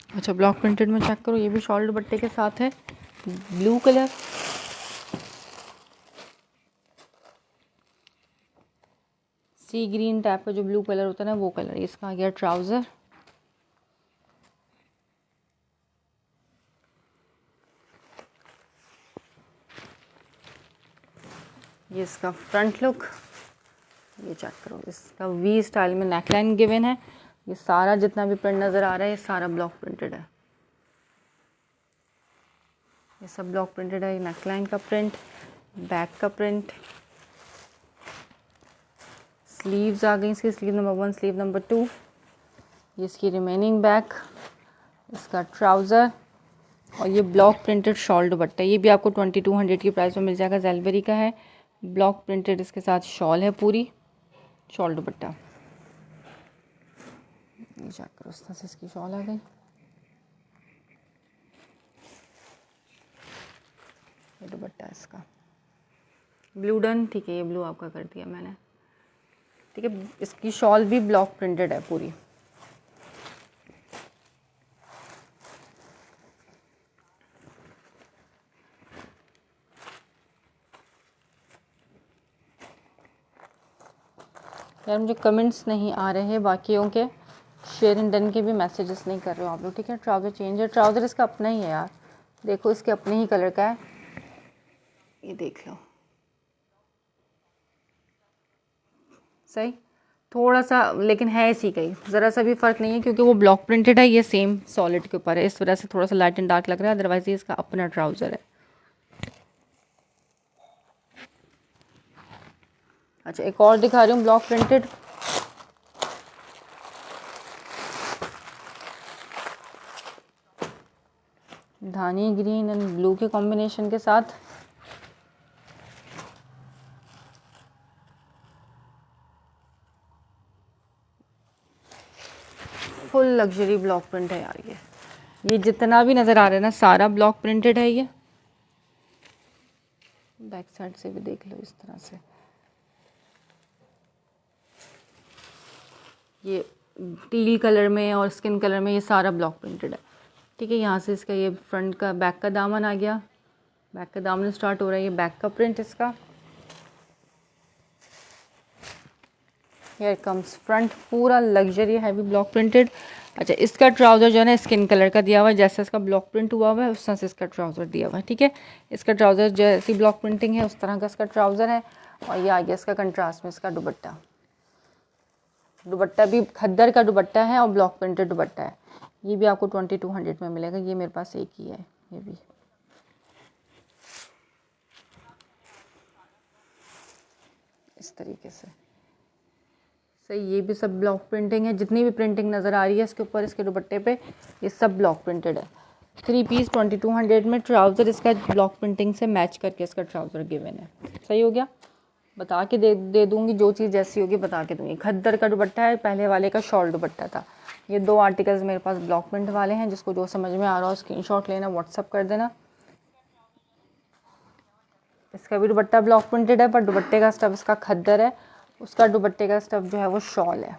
अच्छा, ब्लॉक प्रिंटेड में चेक करो, ये भी शॉल दुपट्टे के साथ है, ब्लू कलर, सी ग्रीन टाइप का जो ब्लू कलर होता है ना वो कलर। इसका आ गया ट्राउज़र, ये इसका फ्रंट लुक, ये चेक करो, इसका वी स्टाइल में नेकलाइन गिवन है। ये सारा जितना भी प्रिंट नज़र आ रहा है ये सारा ब्लॉक प्रिंटेड है, ये सब ब्लॉक प्रिंटेड है। नेकलाइन का प्रिंट, बैक का प्रिंट, स्लीव्स आ गई इसकी, स्लीव नंबर 1, स्लीव नंबर 2, ये इसकी रिमेनिंग बैक, इसका ट्राउज़र और ये ब्लॉक प्रिंटेड शॉल दुपट्टा। ये भी आपको 2200 की प्राइस में मिल जाएगा, ज़ेलबरी का है, ब्लॉक प्रिंटेड इसके साथ शॉल है, पूरी शॉल दुपट्टा। ये चेक करो, इस तरह से इसकी शॉल आ गई। ये दुपट्टा इसका ब्लू डन, ठीक है, ये ब्लू आपका कर दिया मैंने, ठीक है। इसकी शॉल भी ब्लॉक प्रिंटेड है पूरी। यार मुझे कमेंट्स नहीं आ रहे हैं बाकियों के, शेयर एंड डन के भी मैसेजेस नहीं कर रहे हो आप लोग, ठीक है। ट्राउज़र चेंज है, ट्राउज़र इसका अपना ही है यार, देखो इसके अपने ही कलर का है, ये देख लो, सही थोड़ा सा लेकिन है इसी का ही, ज़रा सा भी फ़र्क नहीं है क्योंकि वो ब्लॉक प्रिंटेड है, ये सेम सॉलिड के ऊपर है, इस वजह से थोड़ा सा लाइट एंड डार्क लग रहा है, अदरवाइज ये इसका अपना ट्राउज़र है। अच्छा, एक और दिखा रही हूँ block printed, Dhani green and blue के कॉम्बिनेशन के साथ, फुल लग्जरी ब्लॉक प्रिंट है यार। ये जितना भी नज़र आ रहा है ना सारा ब्लॉक प्रिंटेड है। ये बैक साइड से भी देख लो, इस तरह से ये टील कलर में और स्किन कलर में ये सारा ब्लॉक प्रिंटेड है, ठीक है। यहाँ से इसका ये फ्रंट का बैक का दामन आ गया, बैक का दामन स्टार्ट हो रहा है, ये बैक का प्रिंट इसका, हियर कम्स फ्रंट, पूरा लग्जरी हैवी ब्लॉक प्रिंटेड। अच्छा, इसका ट्राउज़र जो है ना स्किन कलर का दिया हुआ है, जैसा इसका ब्लॉक प्रिंट हुआ हुआ है उस तरह से इसका ट्राउज़र दिया हुआ है, ठीक है। इसका ट्राउज़र जैसी ब्लॉक प्रिंटिंग है उस तरह का इसका ट्राउज़र है, और ये आ गया इसका कंट्रास्ट में इसका दुपट्टा। दुपट्टा भी खद्दर का दुपट्टा है और ब्लॉक प्रिंटेड दुपट्टा है। ये भी आपको 2200 में मिलेगा। ये मेरे पास एक ही है, ये भी इस तरीके से सही। ये भी सब ब्लॉक प्रिंटिंग है, जितनी भी प्रिंटिंग नज़र आ रही है इसके ऊपर, इसके दुपट्टे पे, ये सब ब्लॉक प्रिंटेड है। 3 पीस 2200 में। ट्राउज़र इसका ब्लॉक प्रिंटिंग से मैच करके इसका ट्राउज़र गिवन है। सही हो गया, बता के दे दूँगी, जो चीज़ जैसी होगी बता के दूँगी। खद्दर का दुपट्टा है, पहले वाले का शॉल दुपट्टा था। ये 2 आर्टिकल्स मेरे पास ब्लॉक प्रिंट वाले हैं। जिसको जो समझ में आ रहा हो स्क्रीनशॉट लेना, व्हाट्सअप कर देना। इसका भी दुपट्टा ब्लॉक प्रिंटेड है, पर दुपट्टे का स्टफ इसका खद्दर है, उसका दुपट्टे का स्टफ जो है वो शॉल है।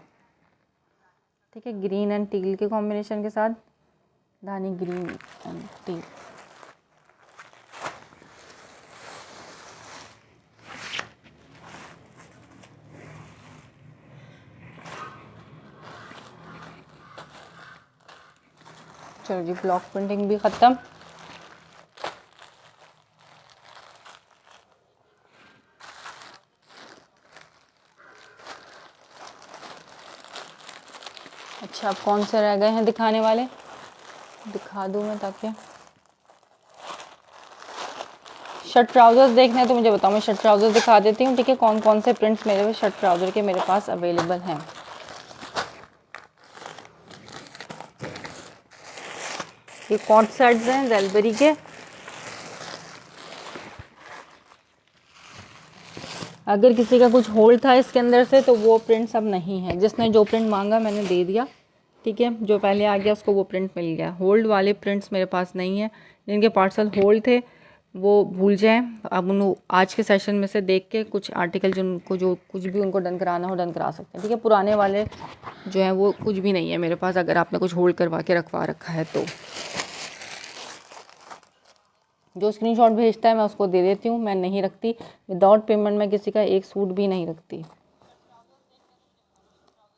ठीक है, ग्रीन एंड टील के कॉम्बिनेशन के साथ, धानी ग्रीन एंड टील। चलो जी, ब्लॉक प्रिंटिंग भी ख़त्म। अच्छा, अब कौन से रह गए हैं दिखाने वाले, दिखा दूँ मैं ताकि शर्ट ट्राउज़र्स देखने हैं तो मुझे बताओ, मैं शर्ट ट्राउज़र्स दिखा देती हूँ। ठीक है, कौन कौन से प्रिंट्स मेरे शर्ट ट्राउज़र के मेरे पास अवेलेबल हैं। ये कॉट सेट्स हैं ज़ेलबरी के। अगर किसी का कुछ होल्ड था इसके अंदर से तो वो प्रिंट्स अब नहीं है। जिसने जो प्रिंट मांगा मैंने दे दिया। ठीक है, जो पहले आ गया उसको वो प्रिंट मिल गया। होल्ड वाले प्रिंट्स मेरे पास नहीं है। जिनके पार्सल होल्ड थे वो भूल जाएं। अब उन आज के सेशन में से देख के कुछ आर्टिकल जिनको जो कुछ भी उनको डन कराना हो डन करा सकते हैं। ठीक है, पुराने वाले जो हैं वो कुछ भी नहीं है मेरे पास, अगर आपने कुछ होल्ड करवा के रखवा रखा है तो। जो स्क्रीनशॉट भेजता है मैं उसको दे देती हूँ, मैं नहीं रखती। विदाउट पेमेंट मैं किसी का एक सूट भी नहीं रखती।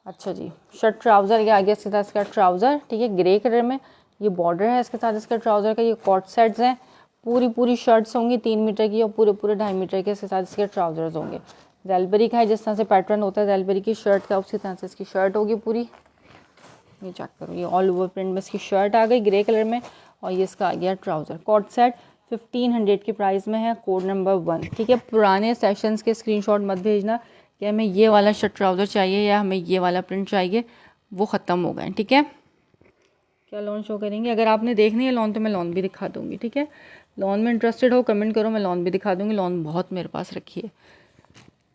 अच्छा जी, शर्ट ट्राउज़र, ये आगे इसके साथ इसका ट्राउज़र। ठीक है, ग्रे कलर में ये बॉर्डर है इसके साथ इसका ट्राउज़र का। ये कॉट सेट्स हैं, पूरी शर्ट्स होंगी 3 मीटर की और पूरे 2.5 मीटर के इसके साथ इसके ट्राउज़र्स होंगे। ज़ेलबरी का है, जिस तरह से पैटर्न होता है ज़ेलबरी की शर्ट का उसी तरह से इसकी शर्ट होगी पूरी। ये चेक करो, ये ऑल ओवर प्रिंट में इसकी शर्ट आ गई ग्रे कलर में और ये इसका आ गया ट्राउज़र। कॉट सेट 1500 की प्राइस में है, कोड नंबर 1। ठीक है, पुराने सेशंस के स्क्रीनशॉट मत भेजना कि हमें ये वाला शर्ट ट्राउज़र चाहिए या हमें ये वाला प्रिंट चाहिए, वो ख़त्म हो गए। ठीक है, क्या लॉन शो करेंगे? अगर आपने देखनी है लॉन तो मैं लॉन भी दिखा दूँगी। ठीक है, लॉन में इंटरेस्टेड हो कमेंट करो, मैं लॉन भी दिखा दूँगी। लॉन बहुत मेरे पास रखी है।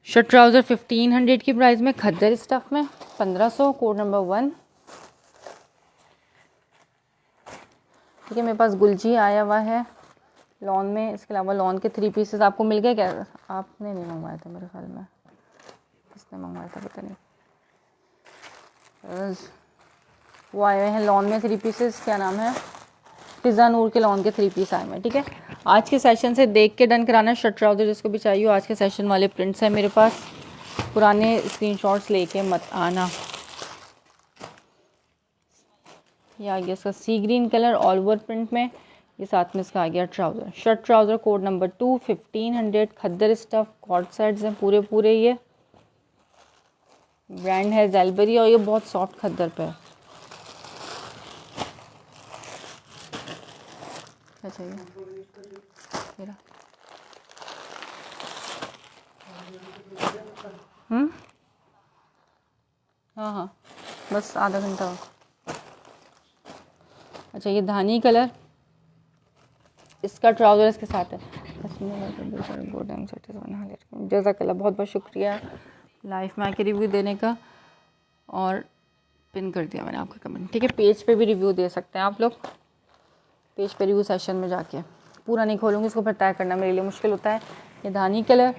शर्ट ट्राउज़र 1500 की प्राइस में, खद्दर स्टफ़ में 1500, कोड नंबर 1। ठीक है, मेरे पास गुलजी आया हुआ है लॉन में। इसके अलावा लॉन के 3 पीसेस आपको मिल गए क्या? आपने नहीं मंगवाया था मेरे ख्याल में, किसने मंगवाया था पता नहीं। वो आए हुए हैं लॉन में 3 पीसेस। क्या नाम है? फिज़ा नूर के लॉन के 3 पीस आए हुए हैं। ठीक है, आज के सेशन से देख के डन कराना। शर्ट ट्राउज़र जिसको भी चाहिए हो, आज के सेशन वाले प्रिंट्स हैं मेरे पास। पुराने स्क्रीनशॉट्स लेके मत आना। ये आ गया इसका sea green colour all over print में, ये साथ में इसका आ गया trouser. Shirt trouser code number 2, 1500, खद्दर स्टफ़, कॉट सेट्स हैं पूरे। ये ब्रांड है ज़ेलबरी और ये बहुत सॉफ्ट खद्दर पे है। क्या चाहिए मेरा? हाँ, बस आधा घंटा हो। अच्छा, ये धानी कलर इसका ट्राउज़र इसके साथ है। जज़ाकल्लाह, बहुत बहुत शुक्रिया लाइफ में आके रिव्यू देने का, और पिन कर दिया मैंने आपका कमेंट। ठीक है, पेज पे भी रिव्यू दे सकते हैं आप लोग, पेज पे रिव्यू सेशन में जाके। पूरा नहीं खोलूँगी इसको, फिर तय करना मेरे लिए मुश्किल होता है। ये धानी कलर,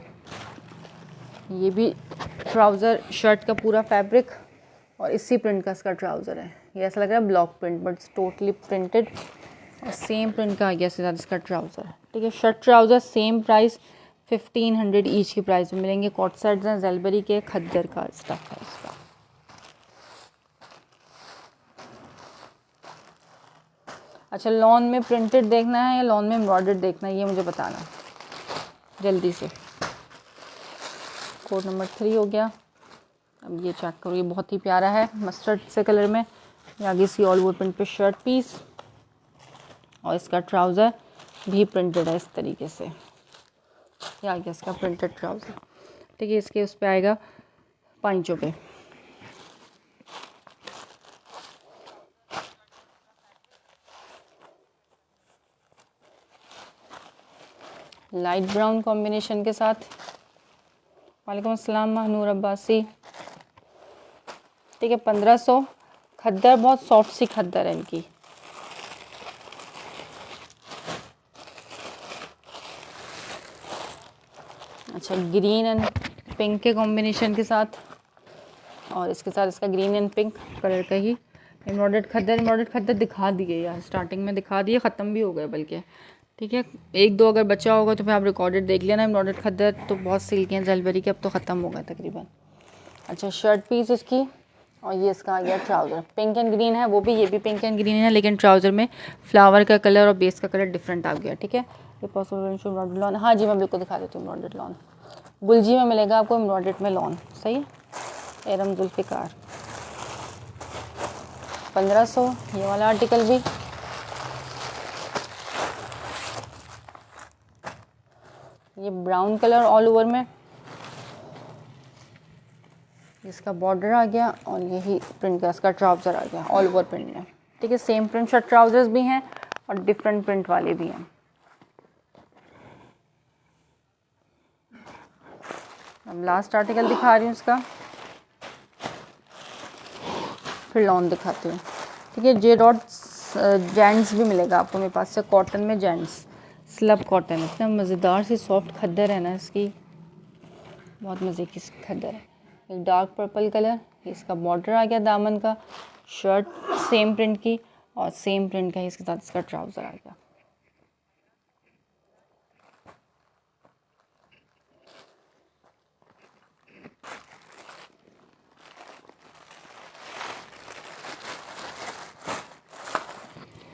ये भी ट्राउज़र शर्ट का पूरा फैब्रिक और इसी प्रिंट का इसका ट्राउज़र है। ये ऐसा लग रहा है block print but totally printed और सेम प्रिंट का आ गया इसके साथ इसका ट्राउज़र। ठीक है, shirt trouser same price 1500 each की प्राइस में मिलेंगे। कॉट सेट्स हैं ज़ेलबरी के, खद्दर का स्टफ़ है इसका। अच्छा, लॉन में प्रिंटेड देखना है या लॉन में एम्ब्रॉयडर्ड देखना है, ये मुझे बताना जल्दी से। कोड नंबर 3 हो गया। अब ये चेक करो, ये बहुत ही प्यारा है मस्टर्ड से कलर में। ये आगे इसकी ऑल ओवर प्रिंट पे शर्ट पीस और इसका ट्राउज़र भी प्रिंटेड है इस तरीके से। ये आगे इसका प्रिंटेड ट्राउज़र, ठीक है। इसके उस पर आएगा पाइंचों पे। लाइट ब्राउन कॉम्बिनेशन के साथ। वालेकुम अस्सलाम महनूर अब्बासी, ठीक है। 1500। खद्दर बहुत सॉफ्ट सी खद्दर है इनकी। अच्छा, ग्रीन एंड पिंक के कॉम्बिनेशन के साथ, और इसके साथ इसका ग्रीन एंड पिंक कलर का ही एम्ब्रॉयडर्ड खद्दर दिखा दिए यार, स्टार्टिंग में दिखा दिए, ख़त्म भी हो गए बल्कि, ठीक है। एक दो अगर बचा होगा तो फिर आप रिकॉर्डेड देख लेना। एम्ब्रॉयडर्ड खद्दर तो बहुत सिल्की हैं जलबरी के, अब तो ख़त्म हो गए तकरीबन। अच्छा, शर्ट पीस इसकी, और ये इसका आ गया ट्राउज़र। पिंक एंड ग्रीन है वो भी, ये भी पिंक एंड ग्रीन है, लेकिन ट्राउज़र में फ्लावर का कलर और बेस का कलर डिफरेंट आ गया, ठीक है। ये पॉसिबल एम्ब्रॉयडर्ड लॉन, हाँ जी मैं बिल्कुल दिखा देती हूँ। एम्ब्रॉयडर्ड लॉन गुलजी में मिलेगा आपको, एम्ब्रॉयडर्ड में लॉन, सही है। एरम जुल्फ़िकार 1500। ये वाला आर्टिकल भी ये ब्राउन कलर ऑल ओवर में, इसका बॉर्डर आ गया और यही प्रिंट का इसका ट्राउज़र आ गया ऑल ओवर प्रिंट में, ठीक है। सेम प्रिंट शर्ट ट्राउजर्स भी हैं और डिफरेंट प्रिंट वाले भी हैं। अब लास्ट आर्टिकल दिखा रही हूँ इसका, फिर लॉन दिखाती हूँ, ठीक है। जे डॉट जेंट्स भी मिलेगा आपको मेरे पास से, कॉटन में जेंट्स स्लब कॉटन, इतना मज़ेदार सी सॉफ्ट खद्दर है ना इसकी, बहुत मज़े की खद्दर है। एक डार्क पर्पल कलर, इसका बॉर्डर आ गया दामन का, शर्ट सेम प्रिंट की और सेम प्रिंट का ही इसके साथ इसका ट्राउज़र आ गया।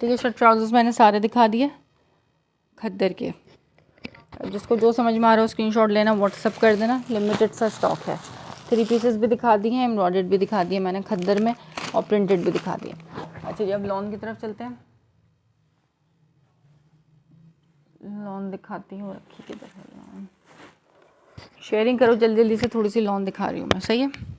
ठीक है, शर्ट ट्राउजर्स मैंने सारे दिखा दिए खद्दर के। जिसको जो समझ में आ रहा हो स्क्रीनशॉट लेना, व्हाट्सअप कर देना, लिमिटेड सा स्टॉक है। 3 पीसेस भी दिखा दिए हैं, एम्ब्रॉयडर्ड भी दिखा दिए मैंने खद्दर में, और प्रिंटेड भी दिखा दिए। अच्छा जी, अब लॉन की तरफ चलते हैं। लॉन दिखाती हूँ, रखी किधर है लॉन, शेयरिंग करो जल्दी जल्दी से, थोड़ी सी लॉन दिखा रही हूँ मैं, सही है।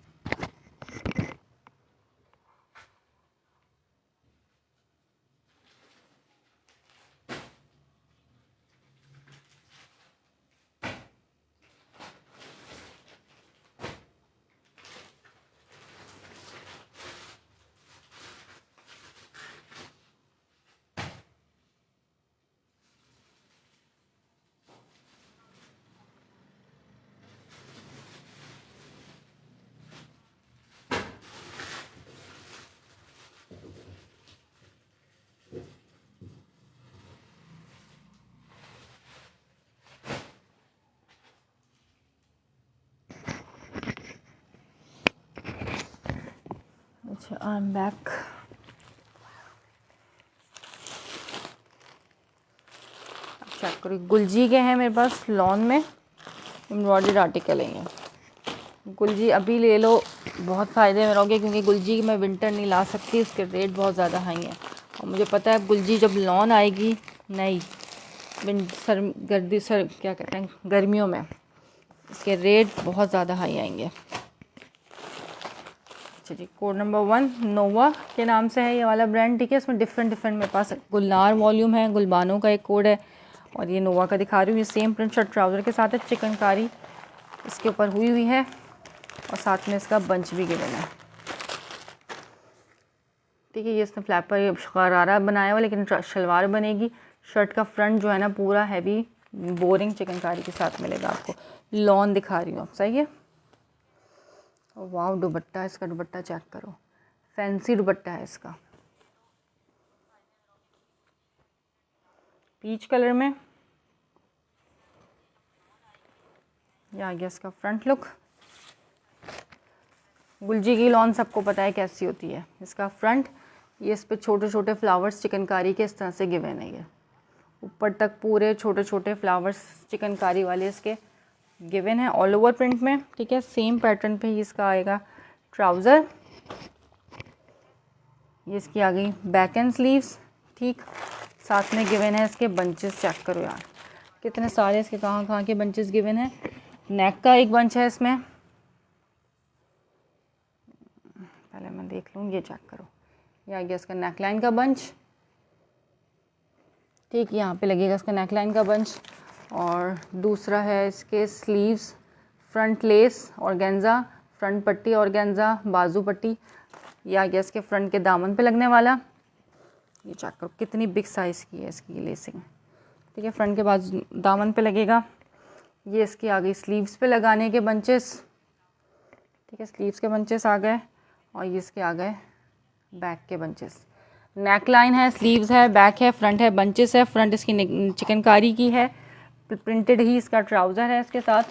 अच्छा, आई एम बैक। चेक करो, गुलजी के हैं मेरे पास लॉन में, एम्ब्रॉयडर्ड आर्टिकल है ये। गुलजी अभी ले लो, बहुत फ़ायदे में रहोगे, क्योंकि गुलजी मैं विंटर नहीं ला सकती, इसके रेट बहुत ज़्यादा हाई हैं। और मुझे पता है गुलजी जब लॉन आएगी नई क्या कहते हैं गर्मियों में, इसके रेट बहुत ज़्यादा हाई आएंगे। जी, कोड नंबर 1 नोवा के नाम से है ये वाला ब्रांड, ठीक है। इसमें डिफरेंट मेरे पास गुलनार वॉल्यूम है, गुलबानों का एक कोड है, और ये नोवा का दिखा रही हूँ। ये सेम प्रिंट शर्ट ट्राउज़र के साथ है, चिकनकारी इसके ऊपर हुई है, और साथ में इसका बंच भी गिवन है, ठीक है। ये इसने फ्लैपर शरारा बनाया हुआ, लेकिन शलवार बनेगी। शर्ट का फ्रंट जो है ना पूरा हैवी बोरिंग चिकनकारी के साथ मिलेगा आपको। लॉन दिखा रही हूँ आप, सही है। वाव, दुपट्टा, इसका दुपट्टा चेक करो, फैंसी दुपट्टा है इसका, पीच कलर में। ये आ गया इसका फ्रंट लुक। गुलजी की लॉन सबको पता है कैसी होती है। इसका फ्रंट, ये इस पे छोटे छोटे फ्लावर्स चिकनकारी के इस तरह से गिवन है, ये ऊपर तक पूरे छोटे छोटे फ्लावर्स चिकनकारी वाले इसके गिवन है ऑल ओवर प्रिंट में, ठीक है। सेम पैटर्न पे ही इसका आएगा ट्राउज़र, ये इसकी आ गई बैक एंड स्लीव्स। ठीक, साथ में गिवन है इसके बंचेस। चेक करो यार कितने सारे इसके कहाँ कहाँ के बंचेस गिवन है। नेक का एक बंच है इसमें, पहले मैं देख लूँ, ये चेक करो, ये आ गया इसका नेकलाइन का बंच। ठीक, यहाँ पे लगेगा इसका नेकलाइन का बंच। और दूसरा है इसके sleeves, front less organza, front पट्टी ऑर्गेन्जा, बाजू पट्टी। ये आ गया इसके फ्रंट के दामन पे लगने वाला। ये चेक करो कितनी बिग साइज़ की है इसकी लेसिंग। ठीक है, फ्रंट के बाजू दामन पे लगेगा। ये इसकी आ गई स्लीव्स पे लगाने के बंचेस। ठीक है, स्लीव्स के बंचेस आ गए। और ये इसके आ गए बैक के बंचेस। नेक लाइन है, स्लीव्स है, बैक है, फ्रंट है, बंचेस है। फ्रंट इसकी चिकनकारी की है, प्रिंटेड ही इसका ट्राउज़र है इसके साथ।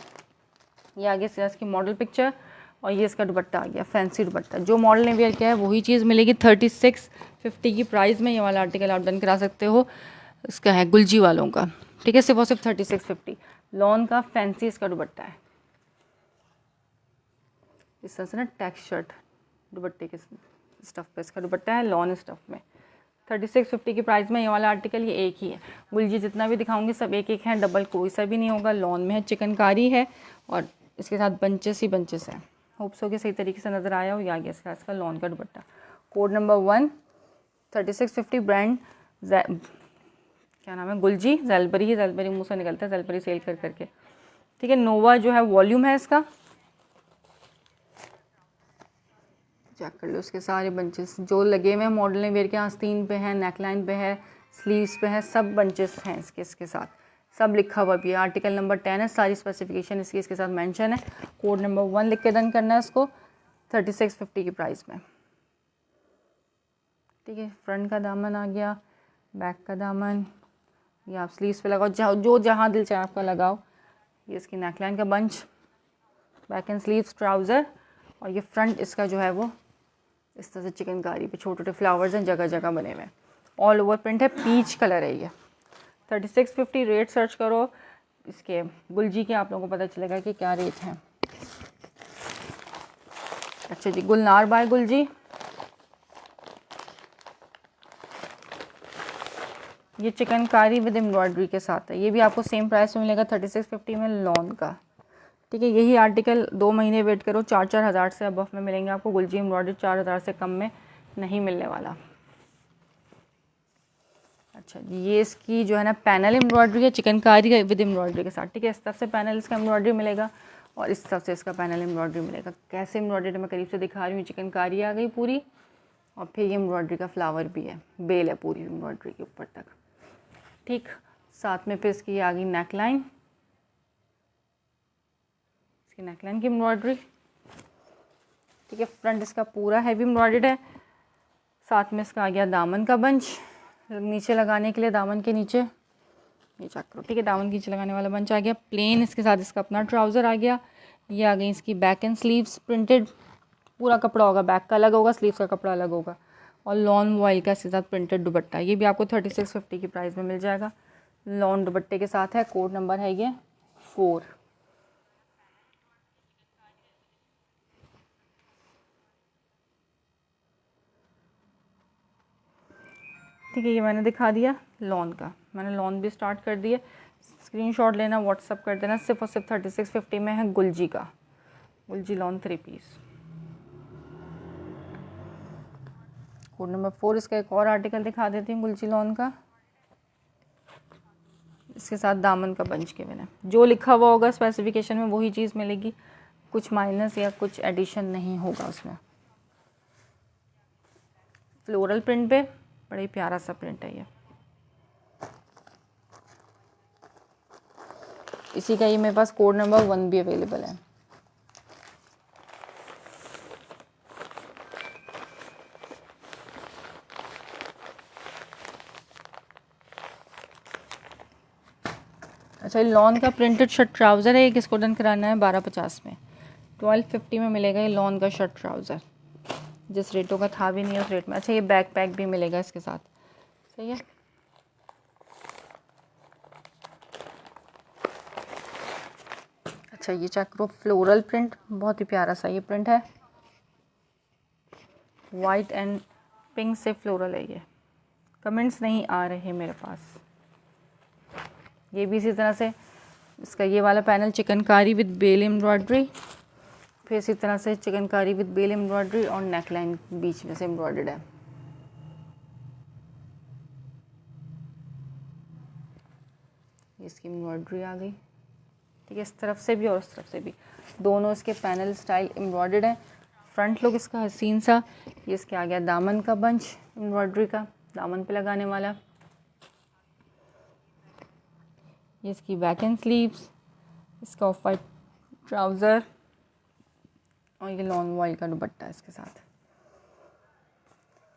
ये आगे से इसकी मॉडल पिक्चर। और ये इसका दुपट्टा आ गया, फैंसी दुपट्टा। जो मॉडल ने वेयर किया है वही चीज़ मिलेगी 3650 की प्राइस में। ये वाला आर्टिकल आप डन करा सकते हो। इसका है गुलजी वालों का। ठीक है, सिर्फ और सिर्फ 3650। लॉन का फैंसी इसका दुपट्टा है, इस तरह से ना टेक्सचर्ड दुपट्टे के स्टफ़ पे इसका दुपट्टा है, लॉन स्टफ़ में। 3650 की प्राइस में ये वाला आर्टिकल, ये एक ही है। गुलजी जितना भी दिखाऊंगी सब एक एक हैं, डबल कोई सा भी नहीं होगा। लॉन में है, चिकनकारी है और इसके साथ बंचेस ही बंचेस हैं। होप्स हो कि सही तरीके से नज़र आया हो। ये आ गया इसका लॉन का दुपट्टा। कोड नंबर 1 3650 ब्रांड क्या नाम है, गुलजी। जैलबरी ही, जैलबरी मुँह से निकलता है, जैलबरी सेल कर करके। ठीक है, नोवा जो है वॉल्यूम है इसका। चेक कर लो उसके सारे बंचेस जो लगे हुए हैं मॉडल ने वेयर के आस्तीन पे हैं, नेकलाइन पे है, स्लीव्स पे है, सब बंचेस हैं इसके साथ। सब लिखा हुआ भी है। आर्टिकल नंबर 10 है, सारी स्पेसिफिकेशन इसकी इसके साथ मेंशन है। कोड नंबर 1 लिख के डन करना है इसको 3650 की प्राइस में। ठीक है, फ्रंट का दामन आ गया, बैक का दामन, ये आप स्लीव्स पे लगाओ, जो जहाँ दिल चाहे आपका लगाओ। ये इसकी नेकलाइन का bunch, back and sleeves, trouser. और ये फ्रंट इसका जो है वो इस तरह से चिकनकारी पे छोटे छोटे फ्लावर्स हैं, जगह जगह बने हुए। ऑल ओवर प्रिंट है, पीच कलर है ये। 3650 रेट सर्च करो इसके गुलजी के, आप लोगों को पता चलेगा कि क्या रेट है। अच्छा जी, गुलनार बाय गुलजी। ये चिकनकारी विद एम्ब्रॉयडरी के साथ है। ये भी आपको सेम प्राइस में मिलेगा 3650 में, लॉन का। ठीक है, यही आर्टिकल 2 महीने वेट करो, 4-4 हज़ार से अबव में मिलेंगे आपको। गुलजी एम्ब्रॉयडरी 4000 से कम में नहीं मिलने वाला। अच्छा, ये इसकी जो है ना पैनल एम्ब्रॉयडरी है, चिकनकारी विद एम्ब्रॉयडरी के साथ। ठीक है, इस तरफ से पैनल इसका एम्ब्रॉयडरी मिलेगा और इस तरफ से इसका पैनल एम्ब्रॉयडरी मिलेगा। कैसे एम्ब्रॉयडरी मैं करीब से दिखा रही हूँ। चिकनकारी आ गई पूरी और फिर ये एम्ब्रॉयडरी का फ्लावर भी है, बेल है पूरी एम्ब्रॉयडरी के ऊपर तक। ठीक, साथ में फिर इसकी ये आ गई नेकलाइन, इसकी नेकलाइन की एम्ब्रॉयडरी। ठीक है, फ्रंट इसका पूरा हैवी एम्ब्रॉयडर्ड है। साथ में इसका आ गया दामन का बंच नीचे लगाने के लिए, दामन के नीचे ये चेक करो। ठीक है, दामन के नीचे लगाने वाला बंच आ गया प्लेन। इसके साथ इसका अपना ट्राउज़र आ गया। ये आ गई इसकी बैक एंड स्लीव्स, प्रिंटेड पूरा कपड़ा होगा, बैक का अलग होगा, स्लीव्स का कपड़ा अलग होगा। और लॉन वॉइल का इसके साथ प्रिंटेड दुपट्टा। ये भी आपको 3650 की प्राइस में मिल जाएगा, लॉन दुपट्टे के साथ है। कोड नंबर है ये 4। ठीक है, ये मैंने दिखा दिया लॉन का, मैंने लॉन भी स्टार्ट कर दिया। स्क्रीनशॉट लेना, व्हाट्सअप कर देना। सिर्फ और सिर्फ 3650 में है गुलजी का, गुलजी लॉन 3 पीस। कोड नंबर 4 इसका एक और आर्टिकल दिखा देती हूँ गुलजी लॉन का। इसके साथ दामन का बंच के बिना जो लिखा हुआ होगा स्पेसिफिकेशन में वही चीज़ मिलेगी, कुछ माइनस या कुछ एडिशन नहीं होगा उसमें। फ्लोरल प्रिंट पे बड़ा ही प्यारा सा प्रिंट है ये। इसी का ये मेरे पास कोड नंबर 1 भी अवेलेबल है। अच्छा, लॉन का प्रिंटेड शर्ट ट्राउज़र है, एक इसको डन कराना है 1250 में। 1250 में मिलेगा ये लॉन का शर्ट ट्राउज़र, जिस रेटों का था भी नहीं उस रेट में। अच्छा, ये बैक पैक भी मिलेगा इसके साथ, सही है। अच्छा, ये चेक करो, फ्लोरल प्रिंट, बहुत ही प्यारा सा ये प्रिंट है। वाइट एंड पिंक से फ्लोरल है ये। कमेंट्स नहीं आ रहे मेरे पास। ये भी इसी तरह से इसका ये वाला panel chikankari with bel embroidery, फिर इसी तरह से चिकनकारी विद बेल एम्ब्रॉयडरी और नेकलाइन बीच में से एम्ब्रॉयडर्ड है। इसकी एम्ब्रॉयडरी आ गई, ठीक है, इस तरफ से भी और उस तरफ से भी, दोनों इसके पैनल स्टाइल एम्ब्रॉयडर्ड है। फ्रंट लुक इसका हसीन सा, ये इसके आ गया दामन का बंच एम्ब्रॉयडरी का, दामन पे लगाने वाला। ये इसकी बैक एंड स्लीव्स, इसका ऑफ वाइट ट्राउज़र और ये लॉन वॉइल का दुपट्टा इसके साथ,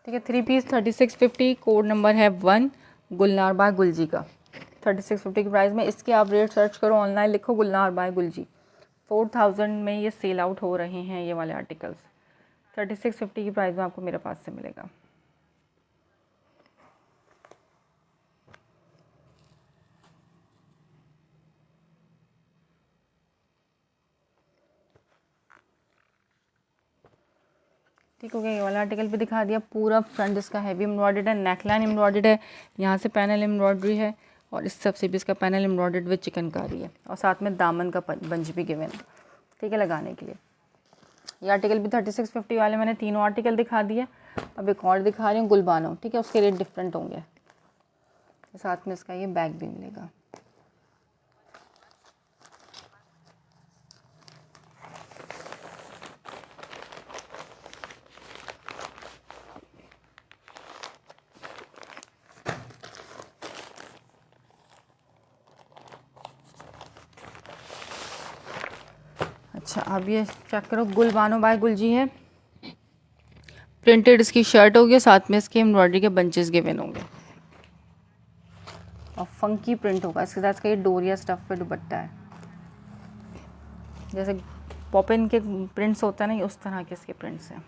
ठीक है। 3 पीस 3650, कोड नंबर है 1, गुलनार बाय गुलजी का। 3650 की प्राइस में इसके आप रेट सर्च करो, ऑनलाइन लिखो गुलनार बाय गुलजी। 4000 में ये सेल आउट हो रहे हैं ये वाले आर्टिकल्स। 3650 की प्राइस में आपको मेरे पास से मिलेगा। ठीक हो गया, ये वाला आर्टिकल भी दिखा दिया। पूरा फ्रंट इसका हैवी एम्ब्रॉयडर्ड है, नेकलाइन एम्ब्रॉयडर्ड है, यहाँ से पैनल एम्ब्रॉयडरी है और इस सब से भी इसका पैनल एम्ब्रॉयडर्ड विद चिकनकारी है और साथ में दामन का बंच भी गिवन है, ठीक है, लगाने के लिए। ये आर्टिकल भी 3650 वाले मैंने तीनों आर्टिकल दिखा दिए। अब एक और दिखा रही हूँ गुलबानो, ठीक है, उसके रेट डिफरेंट होंगे। साथ में इसका ये बैग भी मिलेगा। अच्छा, अब ये चेक करो, गुलबानो बाय गुलजी है, प्रिंटेड इसकी शर्ट होगी, साथ में इसके एम्ब्रॉयडरी के बंचेस गिवन होंगे और फंकी प्रिंट होगा इसके साथ। इसका ये डोरिया स्टफ पे दुपट्टा है, जैसे पॉपिन के प्रिंट्स होता है ना, उस तरह के इसके प्रिंट्स हैं।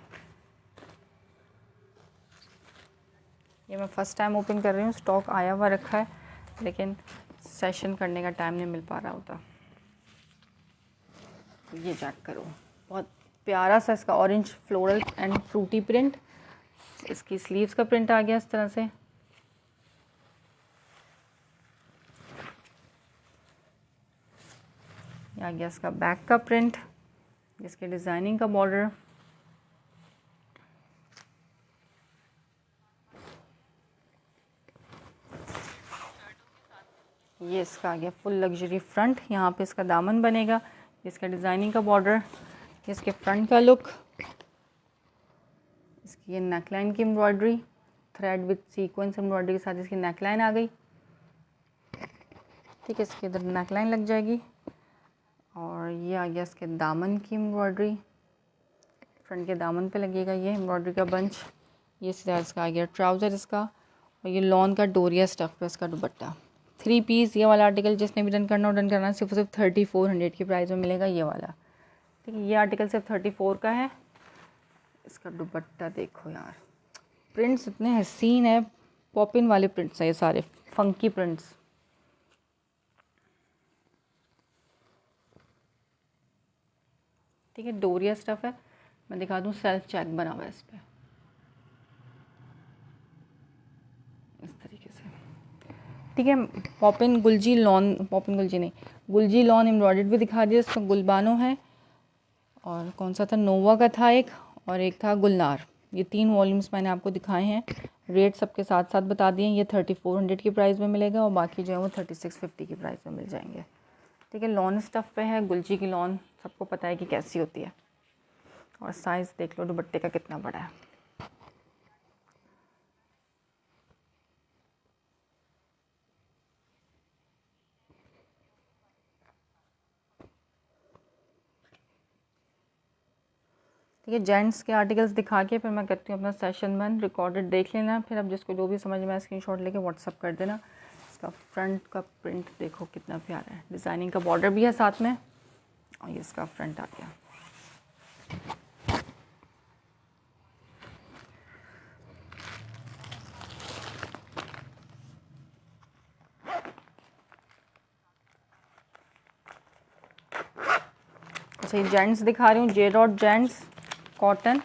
ये मैं फ़र्स्ट टाइम ओपन कर रही हूँ, स्टॉक आया हुआ रखा है लेकिन सेशन करने का टाइम नहीं मिल पा रहा होता। ये चेक करो, बहुत प्यारा सा इसका orange floral and fruity print. इसकी स्लीव्स का प्रिंट आ गया इस तरह से, ये आ गया इसका बैक का प्रिंट, इसके डिज़ाइनिंग का बॉर्डर, ये इसका आ गया फुल लग्जरी फ्रंट, यहाँ पे इसका दामन बनेगा, इसका डिज़ाइनिंग का बॉर्डर, इसके फ्रंट का लुक, इसकी ये नेकलाइन की embroidery, thread with sequence embroidery के साथ इसकी नेकलाइन आ गई, ठीक है, इसके इधर नेकलाइन लग जाएगी और ये आ गया इसके दामन की एम्ब्रॉयडरी, फ्रंट के दामन पे लगेगा ये एम्ब्रॉयडरी का बंच। ये सीधा इसका आ गया ट्राउज़र इसका और ये लॉन का डोरिया स्टफ पे इसका दुपट्टा। 3 पीस ये वाला आर्टिकल जिसने भी डन करना हो डन करना, सिर्फ 3400 की प्राइस में मिलेगा ये वाला, ठीक है। ये आर्टिकल सिर्फ 34 का है। इसका दुपट्टा देखो यार, प्रिंट्स इतने हसीन है, पॉपिन वाले प्रिंट्स हैं ये सारे, फंकी प्रिंट्स। ठीक है, डोरिया स्टफ है, मैं दिखा दूँ, सेल्फ चेक बना हुआ है इस पर, इस तरीके से, ठीक है। पॉपिन गुलजी लॉन, पॉपिन गुलजी नहीं, गुलजी लॉन एम्ब्रॉयडर्ड भी दिखा दिया। इसका गुलबानो है और कौन सा था, नोवा का था एक, और एक था गुलनार। ये 3 वॉल्यूम्स मैंने आपको दिखाए हैं, रेट सबके साथ साथ बता दिए। ये 3400 की प्राइस में मिलेगा और बाकी जो है वो 3650 की प्राइस में मिल जाएंगे, ठीक है। लॉन स्टफ पे है, गुलजी की लॉन सबको पता है कि कैसी होती है। और साइज़ देख लो दुपट्टे का कितना बड़ा है। ठीक है, जेंट्स के आर्टिकल्स दिखा के फिर मैं करती हूँ अपना सेशन बंद। रिकॉर्डेड देख लेना, फिर अब जिसको जो भी समझ में आए स्क्रीनशॉट लेके व्हाट्सअप कर देना। इसका फ्रंट का प्रिंट देखो कितना प्यारा है, डिज़ाइनिंग का बॉर्डर भी है साथ में और ये इसका फ्रंट आ गया। अच्छा, ये जेंट्स दिखा रही हूँ, J dot gents cotton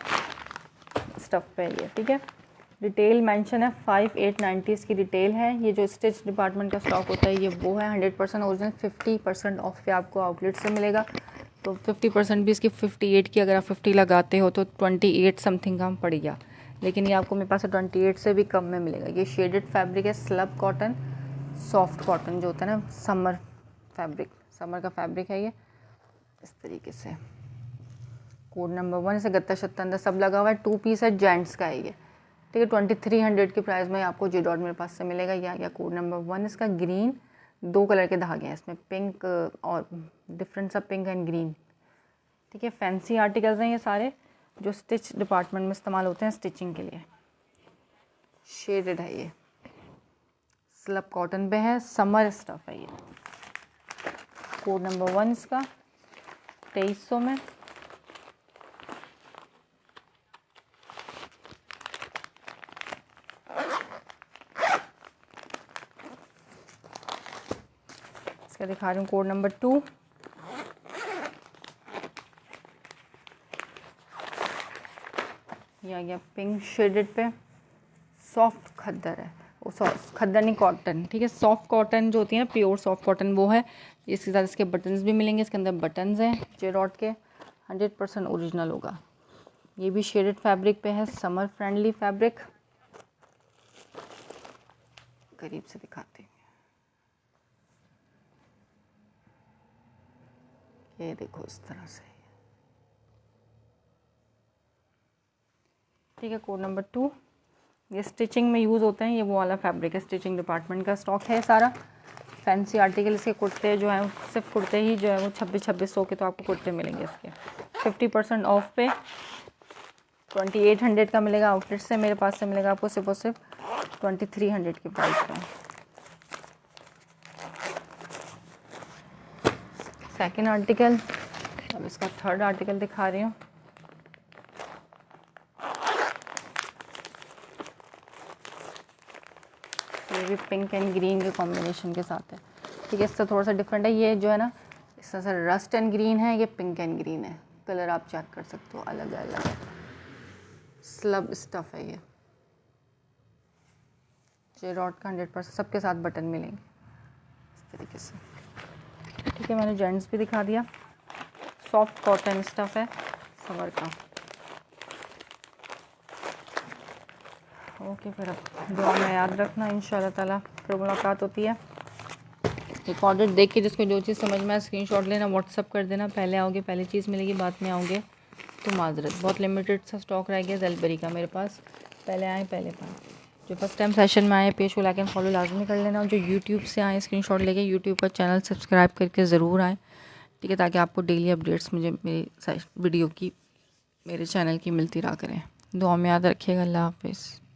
stuff पे है ये, ठीक है। डिटेल मेंशन है 5890 इसकी डिटेल है। ये जो स्टिच डिपार्टमेंट का स्टॉक होता है ये वो है 100% ओरिजिनल, 50% ऑफ पे आपको आउटलेट से मिलेगा। तो 50% भी इसकी 58 की अगर आप 50 लगाते हो तो 28 समथिंग का पड़ गया, लेकिन ये आपको मेरे पास 28 से भी कम में मिलेगा। ये शेडेड फैब्रिक है, स्लब कॉटन, सॉफ्ट कॉटन जो होता है ना, समर फैब्रिक, समर का फैब्रिक है ये इस तरीके से। कोड नंबर 1, इसे गत्ता शत्ता अंदर सब लगा हुआ है। 2 पीस है, जेंट्स का है ये, ठीक है। 2300 के प्राइस में आपको जी डॉट मेरे पास से मिलेगा। या कोड नंबर 1 इसका। ग्रीन, 2 कलर के धागे हैं इसमें, पिंक और डिफरेंट सा पिंक एंड ग्रीन, ठीक है। फैंसी आर्टिकल्स हैं ये सारे जो स्टिच डिपार्टमेंट में इस्तेमाल होते हैं स्टिचिंग के लिए। शेडेड है ये, स्लब कॉटन पे है, समर स्टफ़ है ये। कोड नंबर 1 इसका 2300 में। इसका दिखा रही हूँ कोड नंबर 2, ये आ गया पिंक शेडेड पे, सॉफ्ट खद्दर है, वो खद्दर नहीं कॉटन, ठीक है। सॉफ्ट कॉटन जो होती है ना, प्योर सॉफ्ट कॉटन वो है। इसके साथ इसके बटन्स भी मिलेंगे, इसके अंदर बटन्स हैं जेरॉट के, 100% ओरिजिनल होगा। ये भी शेडेड फैब्रिक पे है, समर फ्रेंडली फैब्रिक। करीब से दिखाते हैं, ये देखो इस तरह से, ठीक है। कोड नंबर 2, ये स्टिचिंग में यूज़ होते हैं, ये वो वाला फैब्रिक है, स्टिचिंग डिपार्टमेंट का स्टॉक है सारा। फैंसी आर्टिकल इसके कुर्ते जो हैं, सिर्फ कुर्ते ही जो है वो 2600 के तो आपको कुर्ते मिलेंगे इसके 50% ऑफ पे। 2800 का मिलेगा आउटलेट से, मेरे पास से मिलेगा आपको सिर्फ और सिर्फ 2300 के प्राइस में। सेकेंड आर्टिकल, अब इसका थर्ड आर्टिकल दिखा रही हूँ। ये भी पिंक एंड ग्रीन के कॉम्बिनेशन के साथ है, ठीक है। इससे थोड़ा सा डिफरेंट है, ये जो है ना इस तरह से रस्ट एंड ग्रीन है, ये पिंक एंड ग्रीन है। कलर आप चेक कर सकते हो, अलग अलग है। स्लब स्टफ़ है ये, जेरॉट का 100%, सबके साथ बटन मिलेंगे इस तरीके से, ठीक है। मैंने जेंट्स भी दिखा दिया। सॉफ्ट कॉटन स्टफ़ है समर का। ओके, फिर अब दुआ में याद रखना, इंशाल्लाह ताला फिर मुलाकात होती है। एक ऑर्डर देख के जिसको जो चीज़ समझ में आए स्क्रीनशॉट लेना, व्हाट्सअप कर देना। पहले आओगे पहले चीज़ मिलेगी, बाद में आओगे तो माजरत, बहुत लिमिटेड सा स्टॉक रह गया ज़ेलबरी का मेरे पास। पहले आए पहले पाए। जो फर्स्ट टाइम सेशन में आए पेज को लाइक एंड फॉलो लाजमी कर लेना, और जो यूट्यूब से आए स्क्रीनशॉट लेके यूट्यूब पर चैनल सब्सक्राइब करके ज़रूर आएँ, ठीक है, ताकि आपको डेली अपडेट्स मुझे मेरी वीडियो की, मेरे चैनल की मिलती रहा करें। दुआ में याद रखिएगा। अल्लाह हाफिज़।